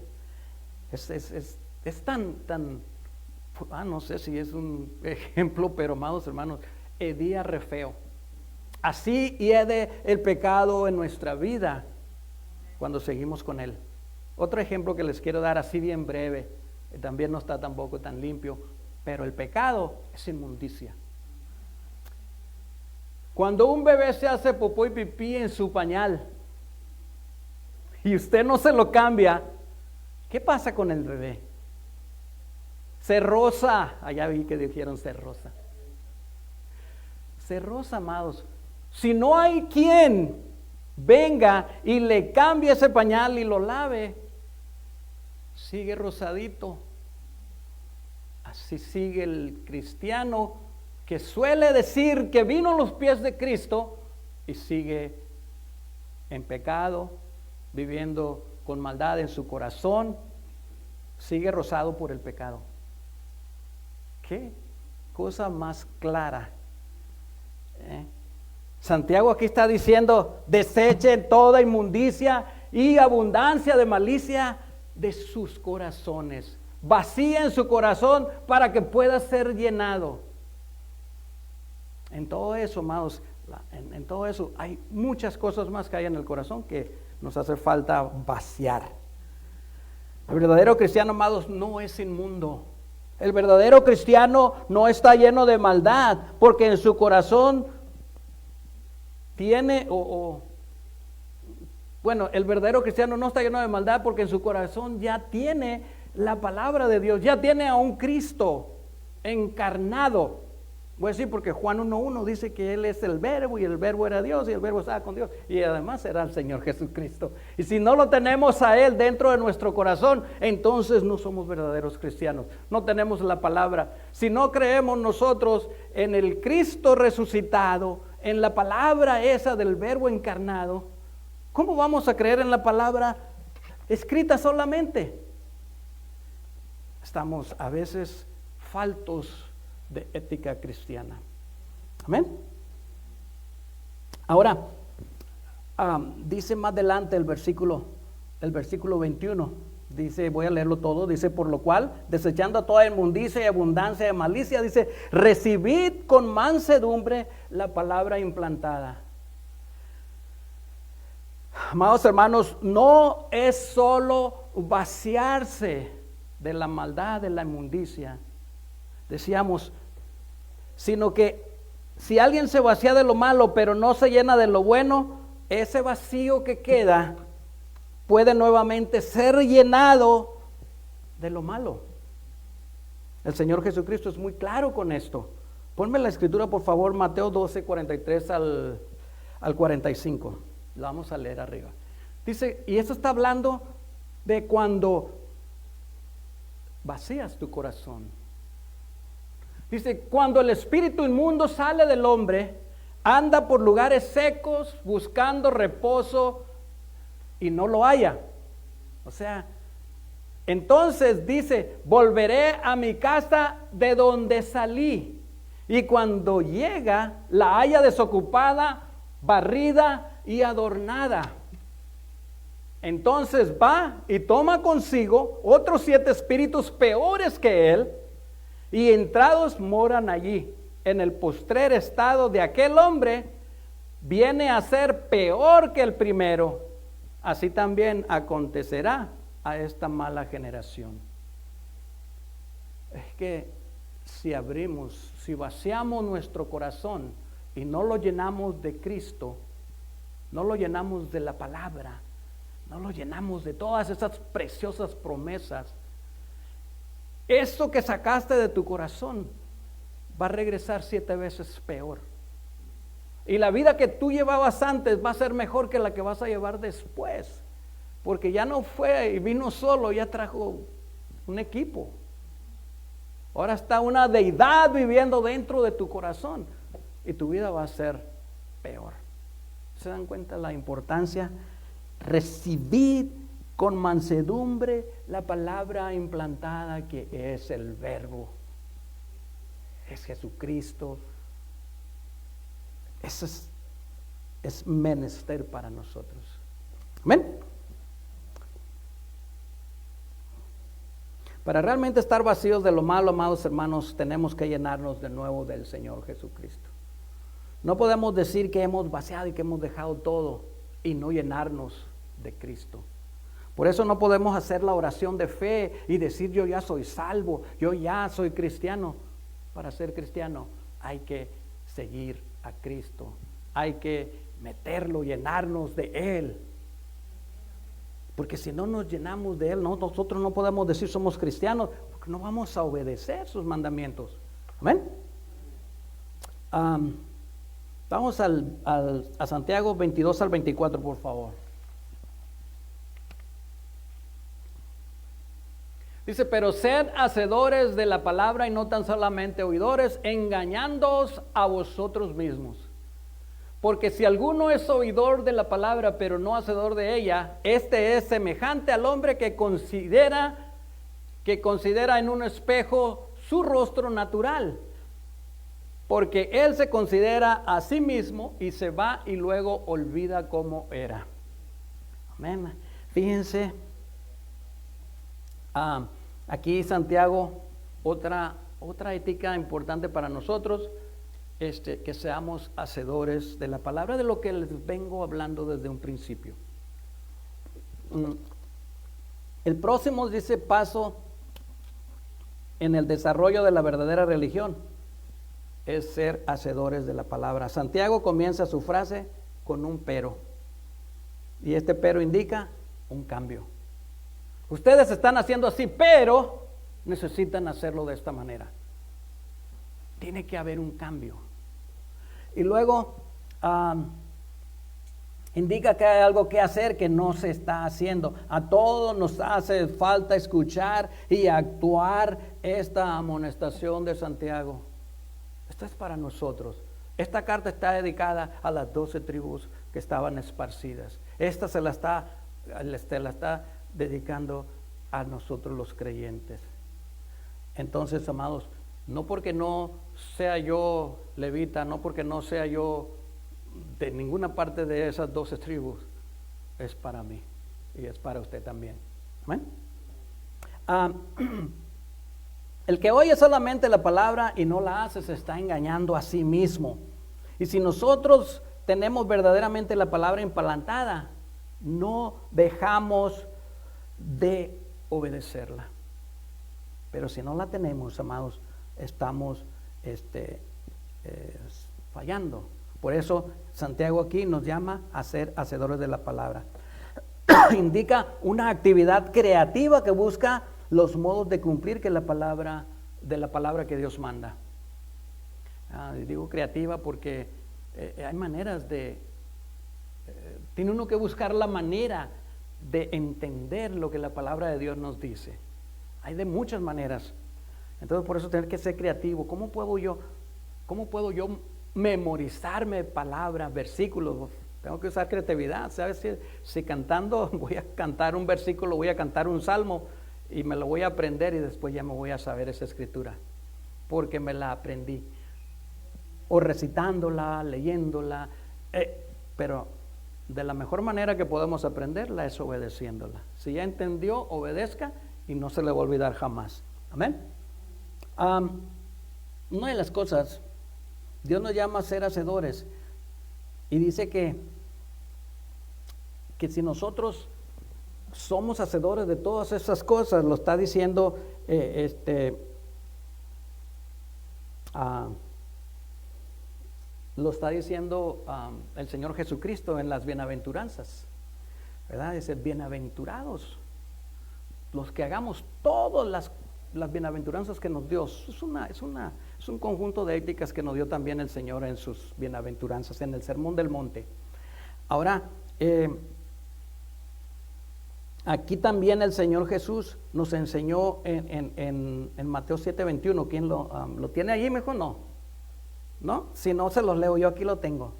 Es tan, no sé si es un ejemplo, pero amados hermanos, hedía re feo. Así hiede el pecado en nuestra vida cuando seguimos con Él. Otro ejemplo que les quiero dar así bien breve, también no está tampoco tan limpio, pero el pecado es inmundicia. Cuando un bebé se hace popó y pipí en su pañal y usted no se lo cambia, ¿qué pasa con el bebé? Se roza. Allá vi que dijeron se roza. Se roza, amados. Si no hay quien venga y le cambie ese pañal y lo lave, sigue rosadito. Así sigue el cristiano que suele decir que vino a los pies de Cristo y sigue en pecado, viviendo con maldad en su corazón, sigue rosado por el pecado. ¿Qué cosa más clara? Santiago aquí está diciendo: desechen toda inmundicia y abundancia de malicia de sus corazones. Vacíen su corazón para que pueda ser llenado. En todo eso, amados, en todo eso hay muchas cosas más que hay en el corazón que nos hace falta vaciar. El verdadero cristiano, amados, no es inmundo. El verdadero cristiano no está lleno de maldad, porque en su corazón tiene, el verdadero cristiano no está lleno de maldad porque en su corazón ya tiene la palabra de Dios, ya tiene a un Cristo encarnado. Voy a decir porque Juan 1:1 dice que Él es el verbo y el verbo era Dios y el verbo estaba con Dios y además era el Señor Jesucristo. Y si no lo tenemos a Él dentro de nuestro corazón, entonces no somos verdaderos cristianos. No tenemos la palabra. Si no creemos nosotros en el Cristo resucitado, en la palabra esa del verbo encarnado, ¿cómo vamos a creer en la palabra escrita solamente? Estamos a veces faltos de ética cristiana. Amén. Ahora, dice más adelante el versículo 21, dice, voy a leerlo todo, dice, por lo cual, desechando toda inmundicia y abundancia de malicia, dice, recibid con mansedumbre la palabra implantada. Amados hermanos, no es solo vaciarse de la maldad, de la inmundicia, decíamos, sino que si alguien se vacía de lo malo pero no se llena de lo bueno, ese vacío que queda puede nuevamente ser llenado de lo malo. El Señor Jesucristo es muy claro con esto. Ponme la escritura por favor, Mateo 12, 43 al 45. Lo vamos a leer arriba. Dice, y esto está hablando de cuando vacías tu corazón. Dice, cuando el espíritu inmundo sale del hombre, anda por lugares secos buscando reposo y no lo halla. O sea, entonces dice, volveré a mi casa de donde salí. Y cuando llega, la halla desocupada, barrida y adornada. Entonces va y toma consigo otros 7 espíritus peores que él, y entrados moran allí. En el postrer estado de aquel hombre viene a ser peor que el primero. Así también acontecerá a esta mala generación. Es que si vaciamos nuestro corazón y no lo llenamos de Cristo, no lo llenamos de la palabra, no lo llenamos de todas esas preciosas promesas, eso que sacaste de tu corazón va a regresar 7 veces peor. Y la vida que tú llevabas antes va a ser mejor que la que vas a llevar después. Porque ya no fue y vino solo, ya trajo un equipo. Ahora está una deidad viviendo dentro de tu corazón y tu vida va a ser peor. ¿Se dan cuenta la importancia? Recibid con mansedumbre la palabra implantada que es el verbo, es Jesucristo. Eso es menester para nosotros. Amén. Para realmente estar vacíos de lo malo, amados hermanos, tenemos que llenarnos de nuevo del Señor Jesucristo. No podemos decir que hemos vaciado y que hemos dejado todo y no llenarnos de Cristo. Por eso no podemos hacer la oración de fe y decir yo ya soy salvo, yo ya soy cristiano. Para ser cristiano hay que seguir a Cristo, hay que meterlo, llenarnos de Él. Porque si no nos llenamos de Él, nosotros no podemos decir somos cristianos, porque no vamos a obedecer sus mandamientos. Amén. Vamos a Santiago 22 al 24, por favor. Dice, pero sed hacedores de la palabra y no tan solamente oidores, engañándoos a vosotros mismos. Porque si alguno es oidor de la palabra, pero no hacedor de ella, este es semejante al hombre que considera en un espejo su rostro natural. Porque él se considera a sí mismo y se va y luego olvida cómo era. Amén. Fíjense. Aquí Santiago, otra ética importante para nosotros, que seamos hacedores de la palabra, de lo que les vengo hablando desde un principio. El próximo dice paso en el desarrollo de la verdadera religión es ser hacedores de la palabra. Santiago comienza su frase con un pero, y este pero indica un cambio. Ustedes están haciendo así, pero necesitan hacerlo de esta manera. Tiene que haber un cambio. Y luego indica que hay algo que hacer que no se está haciendo. A todos nos hace falta escuchar y actuar esta amonestación de Santiago. Esto es para nosotros. Esta carta está dedicada a las 12 tribus que estaban esparcidas. Esta se la está dedicando a nosotros los creyentes. Entonces, amados, no porque no sea yo levita, no porque no sea yo de ninguna parte de esas 12 tribus, es para mí y es para usted también. Amén. El que oye solamente la palabra y no la hace se está engañando a sí mismo. Y si nosotros tenemos verdaderamente la palabra implantada, no dejamos de obedecerla. Pero si no la tenemos, amados, estamos fallando. Por eso Santiago aquí nos llama a ser hacedores de la palabra. Indica una actividad creativa que busca los modos de cumplir de la palabra que Dios manda. Digo creativa porque hay maneras tiene uno que buscar la manera de entender lo que la palabra de Dios nos dice. Hay de muchas maneras. Entonces por eso tener que ser creativo. ¿Cómo puedo yo memorizarme palabras, versículos? Tengo que usar creatividad. ¿Sabes? Si cantando voy a cantar un versículo, voy a cantar un salmo y me lo voy a aprender y después ya me voy a saber esa escritura porque me la aprendí. O recitándola, leyéndola, pero de la mejor manera que podemos aprenderla es obedeciéndola. Si ya entendió, obedezca y no se le va a olvidar jamás. Amén. Una de las cosas, Dios nos llama a ser hacedores y dice que si nosotros somos hacedores de todas esas cosas, lo está diciendo el Señor Jesucristo en las bienaventuranzas, ¿verdad? Dice, bienaventurados los que hagamos todas las bienaventuranzas que nos dio. Es un conjunto de éticas que nos dio también el Señor en sus bienaventuranzas, en el Sermón del Monte. Ahora, aquí también el Señor Jesús nos enseñó en Mateo 7:21. ¿Quién lo tiene allí? Mejor no, si no se los leo yo, aquí lo tengo.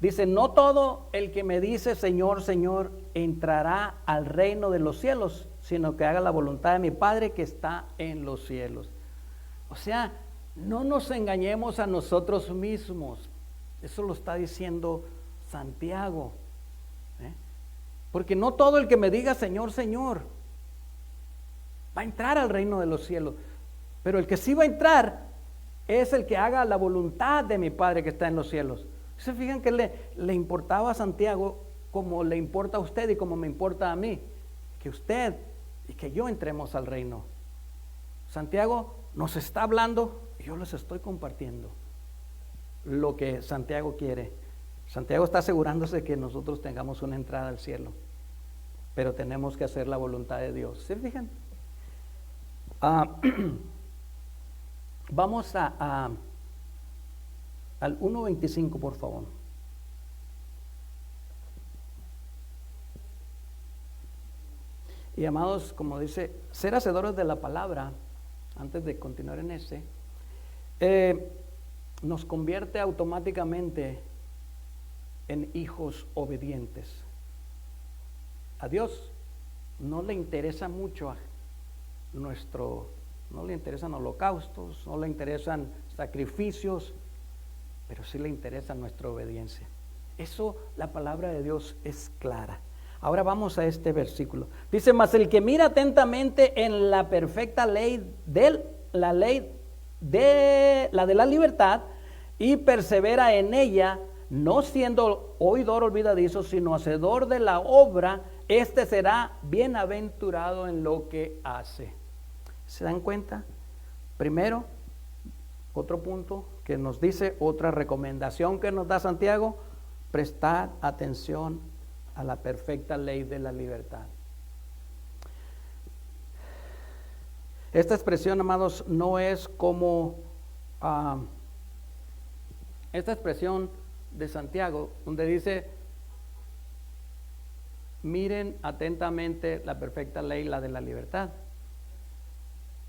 Dice, no todo el que me dice Señor, Señor, entrará al reino de los cielos, sino que haga la voluntad de mi Padre que está en los cielos. O sea, no nos engañemos a nosotros mismos. Eso lo está diciendo Santiago. Porque no todo el que me diga Señor, Señor va a entrar al reino de los cielos. Pero el que sí va a entrar es el que haga la voluntad de mi Padre que está en los cielos. ¿Se fijan que le importaba a Santiago como le importa a usted y como me importa a mí? Que usted y que yo entremos al reino. Santiago nos está hablando y yo les estoy compartiendo lo que Santiago quiere. Santiago está asegurándose que nosotros tengamos una entrada al cielo, pero tenemos que hacer la voluntad de Dios. ¿Se fijan? Vamos al 1:25, por favor. Y amados, como dice, ser hacedores de la palabra, antes de continuar en ese, nos convierte automáticamente en hijos obedientes. A Dios no le interesa mucho no le interesan holocaustos, no le interesan sacrificios, pero sí le interesa nuestra obediencia. Eso, la palabra de Dios es clara. Ahora vamos a este versículo. Dice, mas el que mira atentamente en la perfecta ley de la libertad y persevera en ella, no siendo oidor olvidadizo, sino hacedor de la obra, este será bienaventurado en lo que hace. ¿Se dan cuenta? Primero, otro punto que nos dice, otra recomendación que nos da Santiago, prestar atención a la perfecta ley de la libertad. Esta expresión, amados, no es como esta expresión de Santiago, donde dice, miren atentamente la perfecta ley, la de la libertad.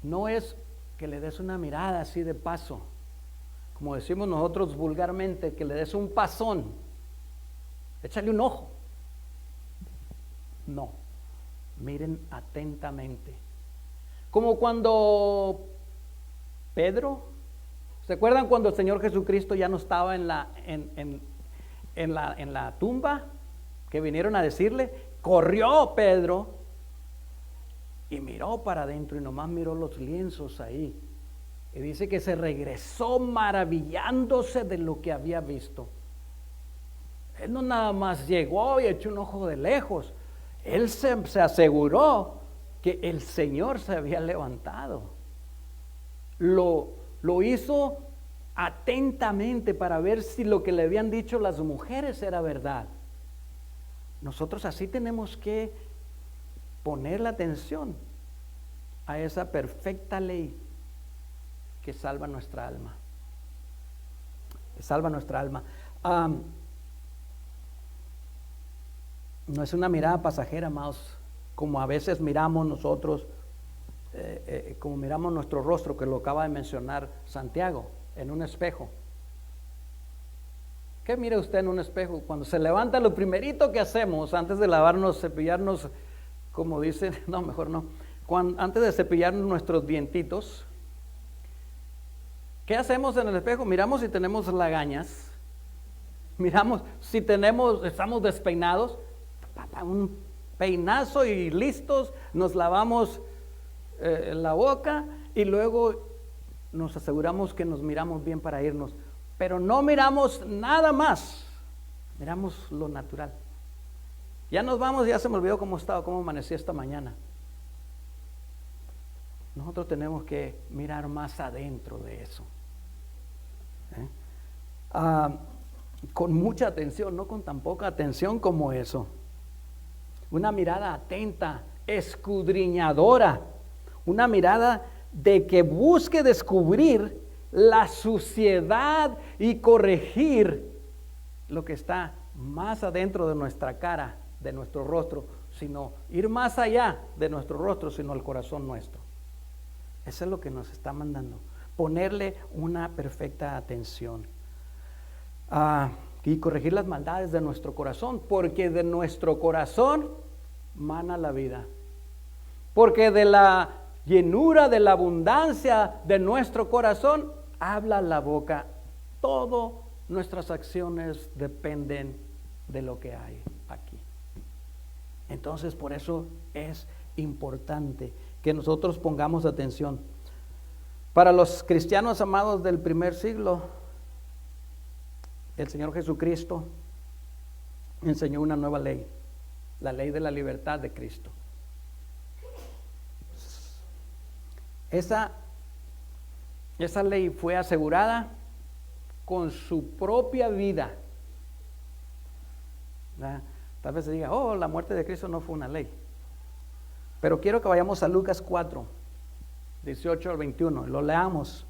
No es que le des una mirada así de paso, como decimos nosotros vulgarmente, que le des un pasón, échale un ojo. No, miren atentamente. Como cuando Pedro, ¿se acuerdan cuando el Señor Jesucristo ya no estaba en la tumba? Que vinieron a decirle, corrió Pedro y miró para adentro y nomás miró los lienzos ahí. Y dice que se regresó maravillándose de lo que había visto. Él no nada más llegó y echó un ojo de lejos. Él se aseguró que el Señor se había levantado. Lo hizo atentamente para ver si lo que le habían dicho las mujeres era verdad. Nosotros así tenemos que poner la atención a esa perfecta ley que salva nuestra alma. Que salva nuestra alma. No es una mirada pasajera, amados, como a veces miramos nosotros, como miramos nuestro rostro, que lo acaba de mencionar Santiago, en un espejo. ¿Qué mira usted en un espejo? Cuando se levanta, lo primerito que hacemos antes de lavarnos, cepillarnos, como dicen, no, mejor no, antes de cepillarnos nuestros dientitos, ¿qué hacemos en el espejo? Miramos si tenemos lagañas, miramos si estamos despeinados, un peinazo y listos, nos lavamos la boca y luego nos aseguramos que nos miramos bien para irnos. Pero no miramos nada más, miramos lo natural. Ya nos vamos, ya se me olvidó cómo amanecí esta mañana. Nosotros tenemos que mirar más adentro de eso. Con mucha atención, no con tan poca atención como eso. Una mirada atenta, escudriñadora, una mirada de que busque descubrir la suciedad y corregir lo que está más adentro de nuestra cara, de nuestro rostro, sino ir más allá de nuestro rostro, sino al corazón nuestro. Eso es lo que nos está mandando, ponerle una perfecta atención y corregir las maldades de nuestro corazón, porque de nuestro corazón mana la vida, porque de la llenura, de la abundancia de nuestro corazón habla la boca. Todas nuestras acciones dependen de lo que hay aquí. Entonces, por eso es importante que nosotros pongamos atención. Para los cristianos amados del primer siglo, el Señor Jesucristo enseñó una nueva ley, la ley de la libertad de Cristo. Esa ley fue asegurada con su propia vida. ¿Verdad? Tal vez se diga, la muerte de Cristo no fue una ley. Pero quiero que vayamos a Lucas 4, 18 al 21, lo leamos.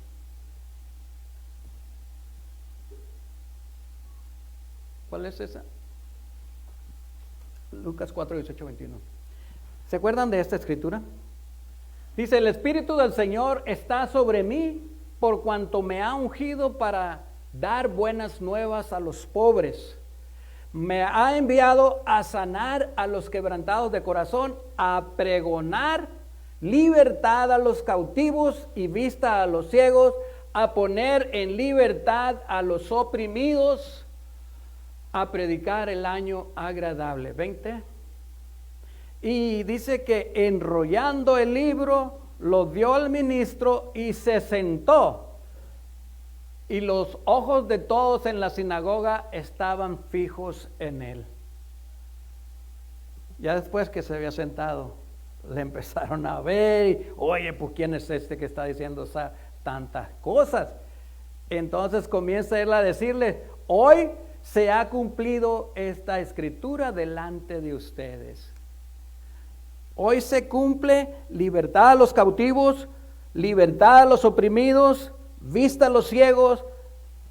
¿Cuál es esa? Lucas 4, 18, 21. ¿Se acuerdan de esta escritura? Dice, el Espíritu del Señor está sobre mí, por cuanto me ha ungido para dar buenas nuevas a los pobres. Me ha enviado a sanar a los quebrantados de corazón, a pregonar libertad a los cautivos y vista a los ciegos, a poner en libertad a los oprimidos, a predicar el año agradable. 20. Y dice que enrollando el libro, lo dio al ministro y se sentó. Y los ojos de todos en la sinagoga estaban fijos en él. Ya después que se había sentado, le empezaron a ver, y, oye, pues ¿quién es este que está diciendo tantas cosas? Entonces comienza él a decirle, hoy se ha cumplido esta escritura delante de ustedes. Hoy se cumple libertad a los cautivos, libertad a los oprimidos, vista a los ciegos,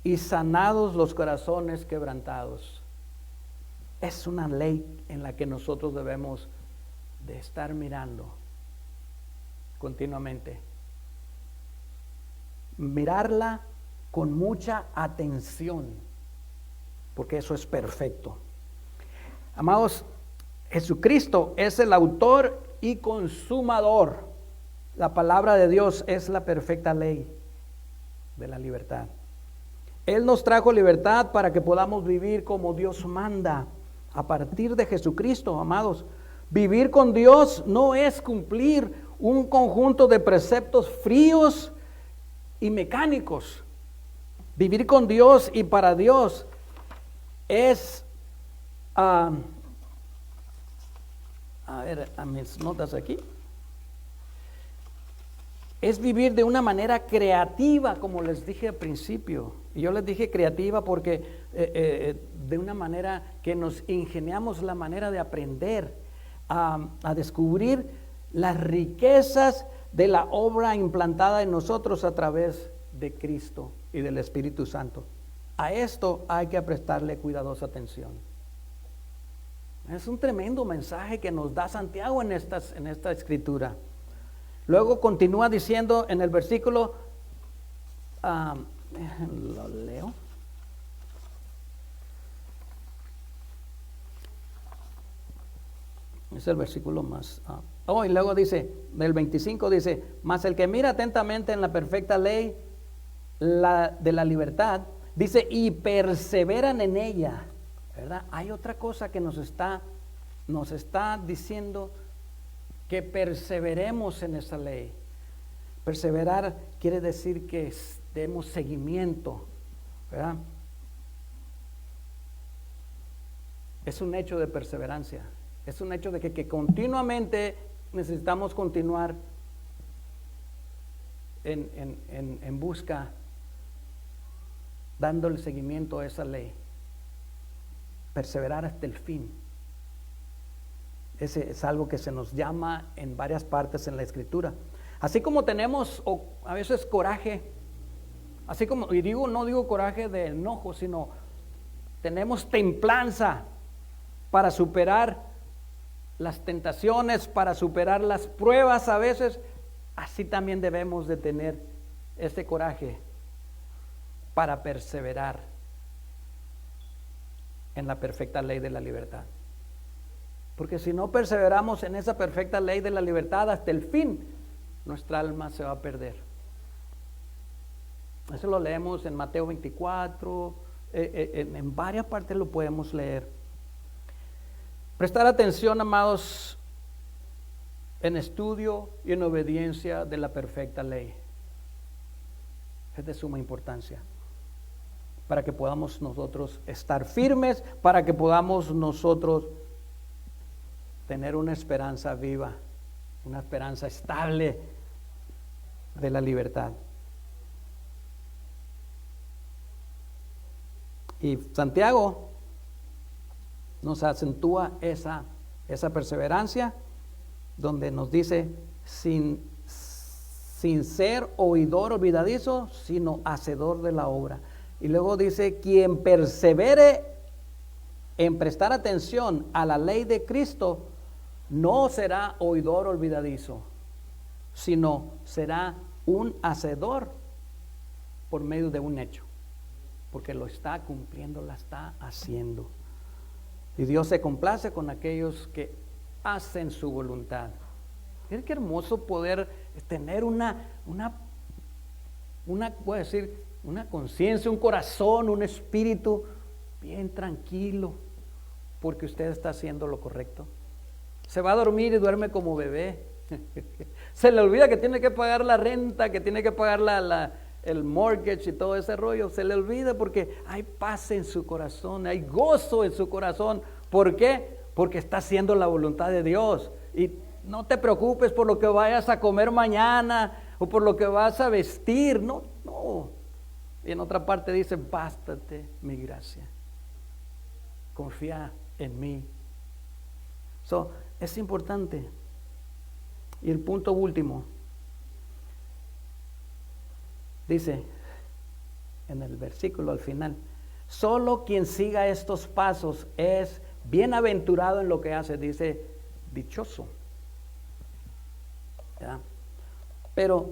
y sanados los corazones quebrantados. Es una ley en la que nosotros debemos de estar mirando continuamente. Mirarla con mucha atención, porque eso es perfecto. Amados, Jesucristo es el autor y consumador. La palabra de Dios es la perfecta ley de la libertad. Él nos trajo libertad para que podamos vivir como Dios manda. A partir de Jesucristo, amados, vivir con Dios no es cumplir un conjunto de preceptos fríos y mecánicos. Vivir con Dios y para Dios es, a ver, a mis notas aquí, es vivir de una manera creativa, como les dije al principio. Y yo les dije creativa porque de una manera que nos ingeniamos la manera de aprender a descubrir las riquezas de la obra implantada en nosotros a través de Cristo y del Espíritu Santo. A esto hay que prestarle cuidadosa atención. Es un tremendo mensaje que nos da Santiago en esta escritura. Luego continúa diciendo en el versículo, lo leo. Es el versículo más. Y luego dice, del 25 dice, mas el que mira atentamente en la perfecta ley de la libertad, dice, y perseveran en ella, ¿verdad? Hay otra cosa que nos está diciendo, que perseveremos en esa ley. Perseverar quiere decir que demos seguimiento, ¿verdad? Es un hecho de perseverancia, es un hecho de que continuamente necesitamos continuar en busca, dándole seguimiento a esa ley, perseverar hasta el fin. Ese es algo que se nos llama en varias partes en la Escritura. Así como tenemos a veces coraje, así como, y no digo coraje de enojo, sino tenemos templanza para superar las tentaciones, para superar las pruebas a veces, así también debemos de tener ese coraje para perseverar en la perfecta ley de la libertad. Porque si no perseveramos en esa perfecta ley de la libertad hasta el fin, nuestra alma se va a perder. Eso lo leemos en Mateo 24, en varias partes lo podemos leer. Prestar atención, amados, en estudio y en obediencia de la perfecta ley. Es de suma importancia para que podamos nosotros estar firmes, para que podamos nosotros tener una esperanza viva, una esperanza estable de la libertad. Y Santiago nos acentúa esa perseverancia, donde nos dice, sin ser oidor olvidadizo, sino hacedor de la obra. Y luego dice, quien persevere en prestar atención a la ley de Cristo, no será oidor olvidadizo, sino será un hacedor por medio de un hecho, porque lo está cumpliendo, la está haciendo. Y Dios se complace con aquellos que hacen su voluntad. Miren qué hermoso poder tener una conciencia, un corazón, un espíritu bien tranquilo, porque usted está haciendo lo correcto. Se va a dormir y duerme como bebé. Se le olvida que tiene que pagar la renta, que tiene que pagar el mortgage y todo ese rollo. Se le olvida porque hay paz en su corazón, hay gozo en su corazón. ¿Por qué? Porque está haciendo la voluntad de Dios. Y no te preocupes por lo que vayas a comer mañana o por lo que vas a vestir. No. Y en otra parte dice, bástate mi gracia. Confía en mí. Es importante. Y el punto último dice, en el versículo al final. Solo quien siga estos pasos es bienaventurado en lo que hace, dice dichoso. ¿Ya? Pero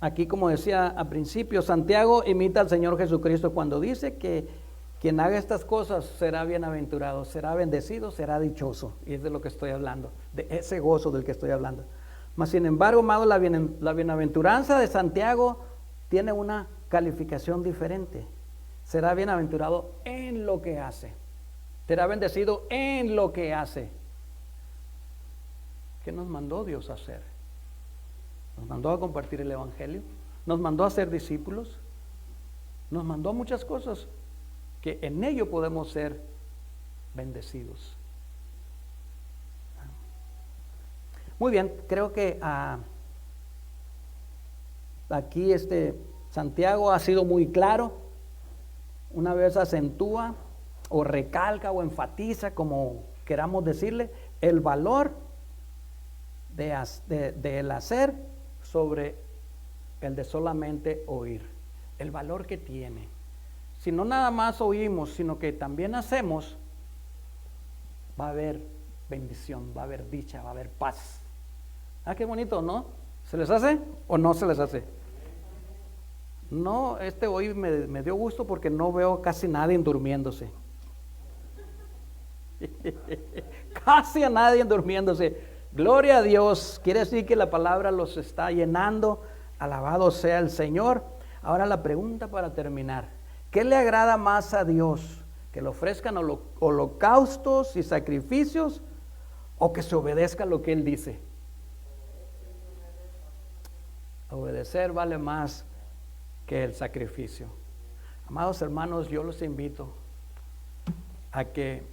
aquí, como decía al principio, Santiago imita al Señor Jesucristo cuando dice que quien haga estas cosas será bienaventurado, será bendecido, será dichoso. Y es de lo que estoy hablando, de ese gozo del que estoy hablando. Mas sin embargo, amado, la bienaventuranza de Santiago tiene una calificación diferente. Será bienaventurado en lo que hace. Será bendecido en lo que hace. ¿Qué nos mandó Dios a hacer? Nos mandó a compartir el evangelio. Nos mandó a ser discípulos. Nos mandó a muchas cosas que en ello podemos ser bendecidos. Muy bien, creo que aquí Santiago ha sido muy claro. Una vez acentúa o recalca o enfatiza, como queramos decirle, el valor del hacer sobre el de solamente oír. El valor que tiene. Si no nada más oímos, sino que también hacemos, va a haber bendición, va a haber dicha, va a haber paz. Ah, qué bonito, ¿no? ¿Se les hace o no se les hace? No, hoy me dio gusto porque no veo casi nadie durmiéndose. Casi a nadie durmiéndose. Gloria a Dios. Quiere decir que la palabra los está llenando. Alabado sea el Señor. Ahora la pregunta para terminar. ¿Qué le agrada más a Dios? ¿Que le ofrezcan holocaustos y sacrificios o que se obedezca lo que Él dice? Obedecer vale más que el sacrificio. Amados hermanos, yo los invito a que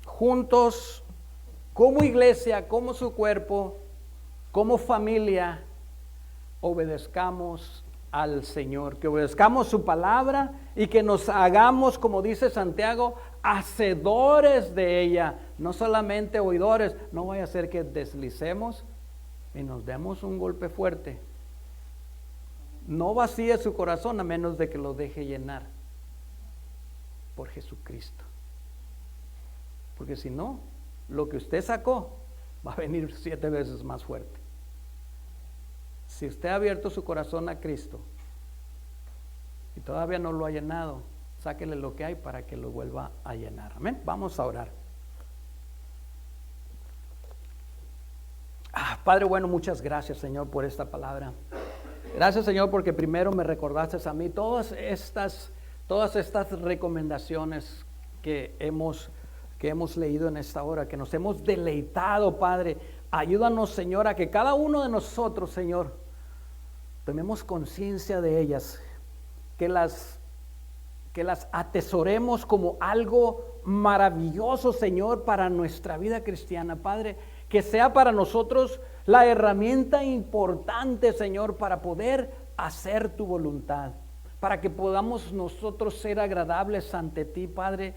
juntos, como iglesia, como su cuerpo, como familia, obedezcamos al Señor, que obedezcamos su palabra y que nos hagamos, como dice Santiago, hacedores de ella, no solamente oidores. No vaya a ser que deslicemos y nos demos un golpe fuerte. No vacíe su corazón a menos de que lo deje llenar por Jesucristo. Porque si no, lo que usted sacó va a venir 7 veces más fuerte. Si usted ha abierto su corazón a Cristo y todavía no lo ha llenado, sáquele lo que hay para que lo vuelva a llenar. Amén. Vamos a orar. Padre bueno, muchas gracias, Señor, por esta palabra. Gracias, Señor, porque primero me recordaste a mí todas estas recomendaciones que hemos leído en esta hora, que nos hemos deleitado, Padre. Ayúdanos, Señor, a que cada uno de nosotros, Señor, tomemos conciencia de ellas, que las atesoremos como algo maravilloso, Señor, para nuestra vida cristiana, Padre. Que sea para nosotros la herramienta importante, Señor, para poder hacer tu voluntad, para que podamos nosotros ser agradables ante ti, Padre.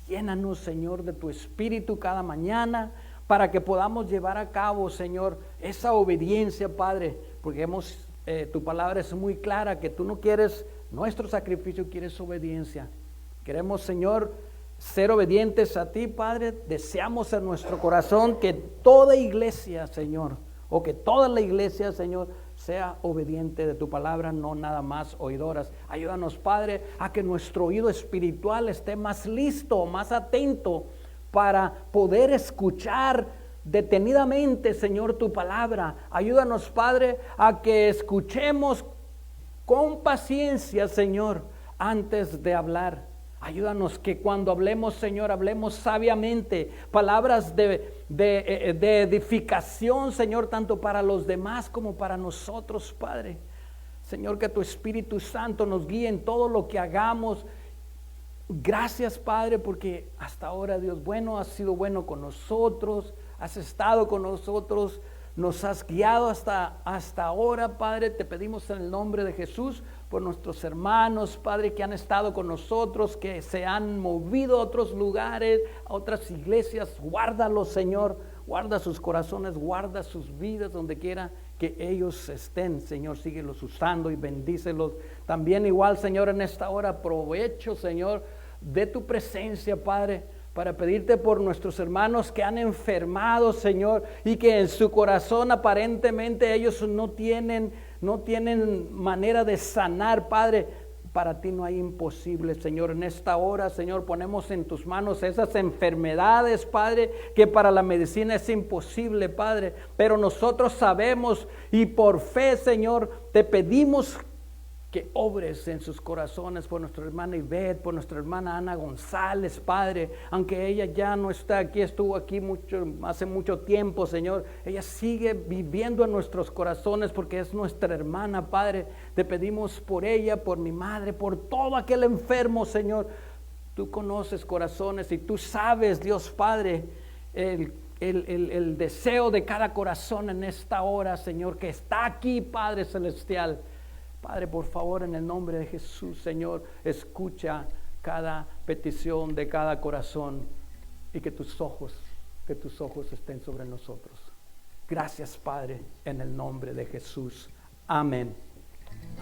Llénanos, Señor, de tu espíritu cada mañana, para que podamos llevar a cabo, Señor, esa obediencia, Padre, porque tu palabra es muy clara, que tú no quieres nuestro sacrificio, quieres obediencia. Queremos, Señor, ser obedientes a ti, Padre. Deseamos en nuestro corazón que toda iglesia, Señor, o que toda la iglesia, Señor, sea obediente de tu palabra, no nada más oidoras. Ayúdanos, Padre, a que nuestro oído espiritual esté más listo, más atento, para poder escuchar detenidamente, Señor, tu palabra. Ayúdanos, Padre, a que escuchemos con paciencia, Señor, antes de hablar. Ayúdanos que cuando hablemos, Señor, hablemos sabiamente, palabras de edificación, Señor, tanto para los demás como para nosotros, Padre. Señor, que tu Espíritu Santo nos guíe en todo lo que hagamos. Gracias, Padre, porque hasta ahora, Dios bueno, has sido bueno con nosotros, has estado con nosotros, nos has guiado hasta ahora, Padre. Te pedimos en el nombre de Jesús por nuestros hermanos, Padre, que han estado con nosotros, que se han movido a otros lugares, a otras iglesias. Guárdalos, Señor, guarda sus corazones, guarda sus vidas donde quiera que ellos estén, Señor, síguelos usando y bendícelos. También igual, Señor, en esta hora aprovecho, Señor, de tu presencia, Padre, para pedirte por nuestros hermanos que han enfermado, Señor, y que en su corazón aparentemente ellos no tienen manera de sanar, Padre. Para ti no hay imposible, Señor. En esta hora, Señor, ponemos en tus manos esas enfermedades, Padre, que para la medicina es imposible, Padre. Pero nosotros sabemos y por fe, Señor, te pedimos que obres en sus corazones por nuestra hermana Ivette, por nuestra hermana Ana González, Padre, aunque ella ya no está aquí, estuvo aquí hace mucho tiempo, Señor, ella sigue viviendo en nuestros corazones porque es nuestra hermana, Padre. Te pedimos por ella, por mi madre, por todo aquel enfermo, Señor. Tú conoces corazones y tú sabes, Dios Padre, el deseo de cada corazón en esta hora, Señor, que está aquí, Padre Celestial. Padre, por favor, en el nombre de Jesús, Señor, escucha cada petición de cada corazón y que tus ojos estén sobre nosotros. Gracias, Padre, en el nombre de Jesús. Amén.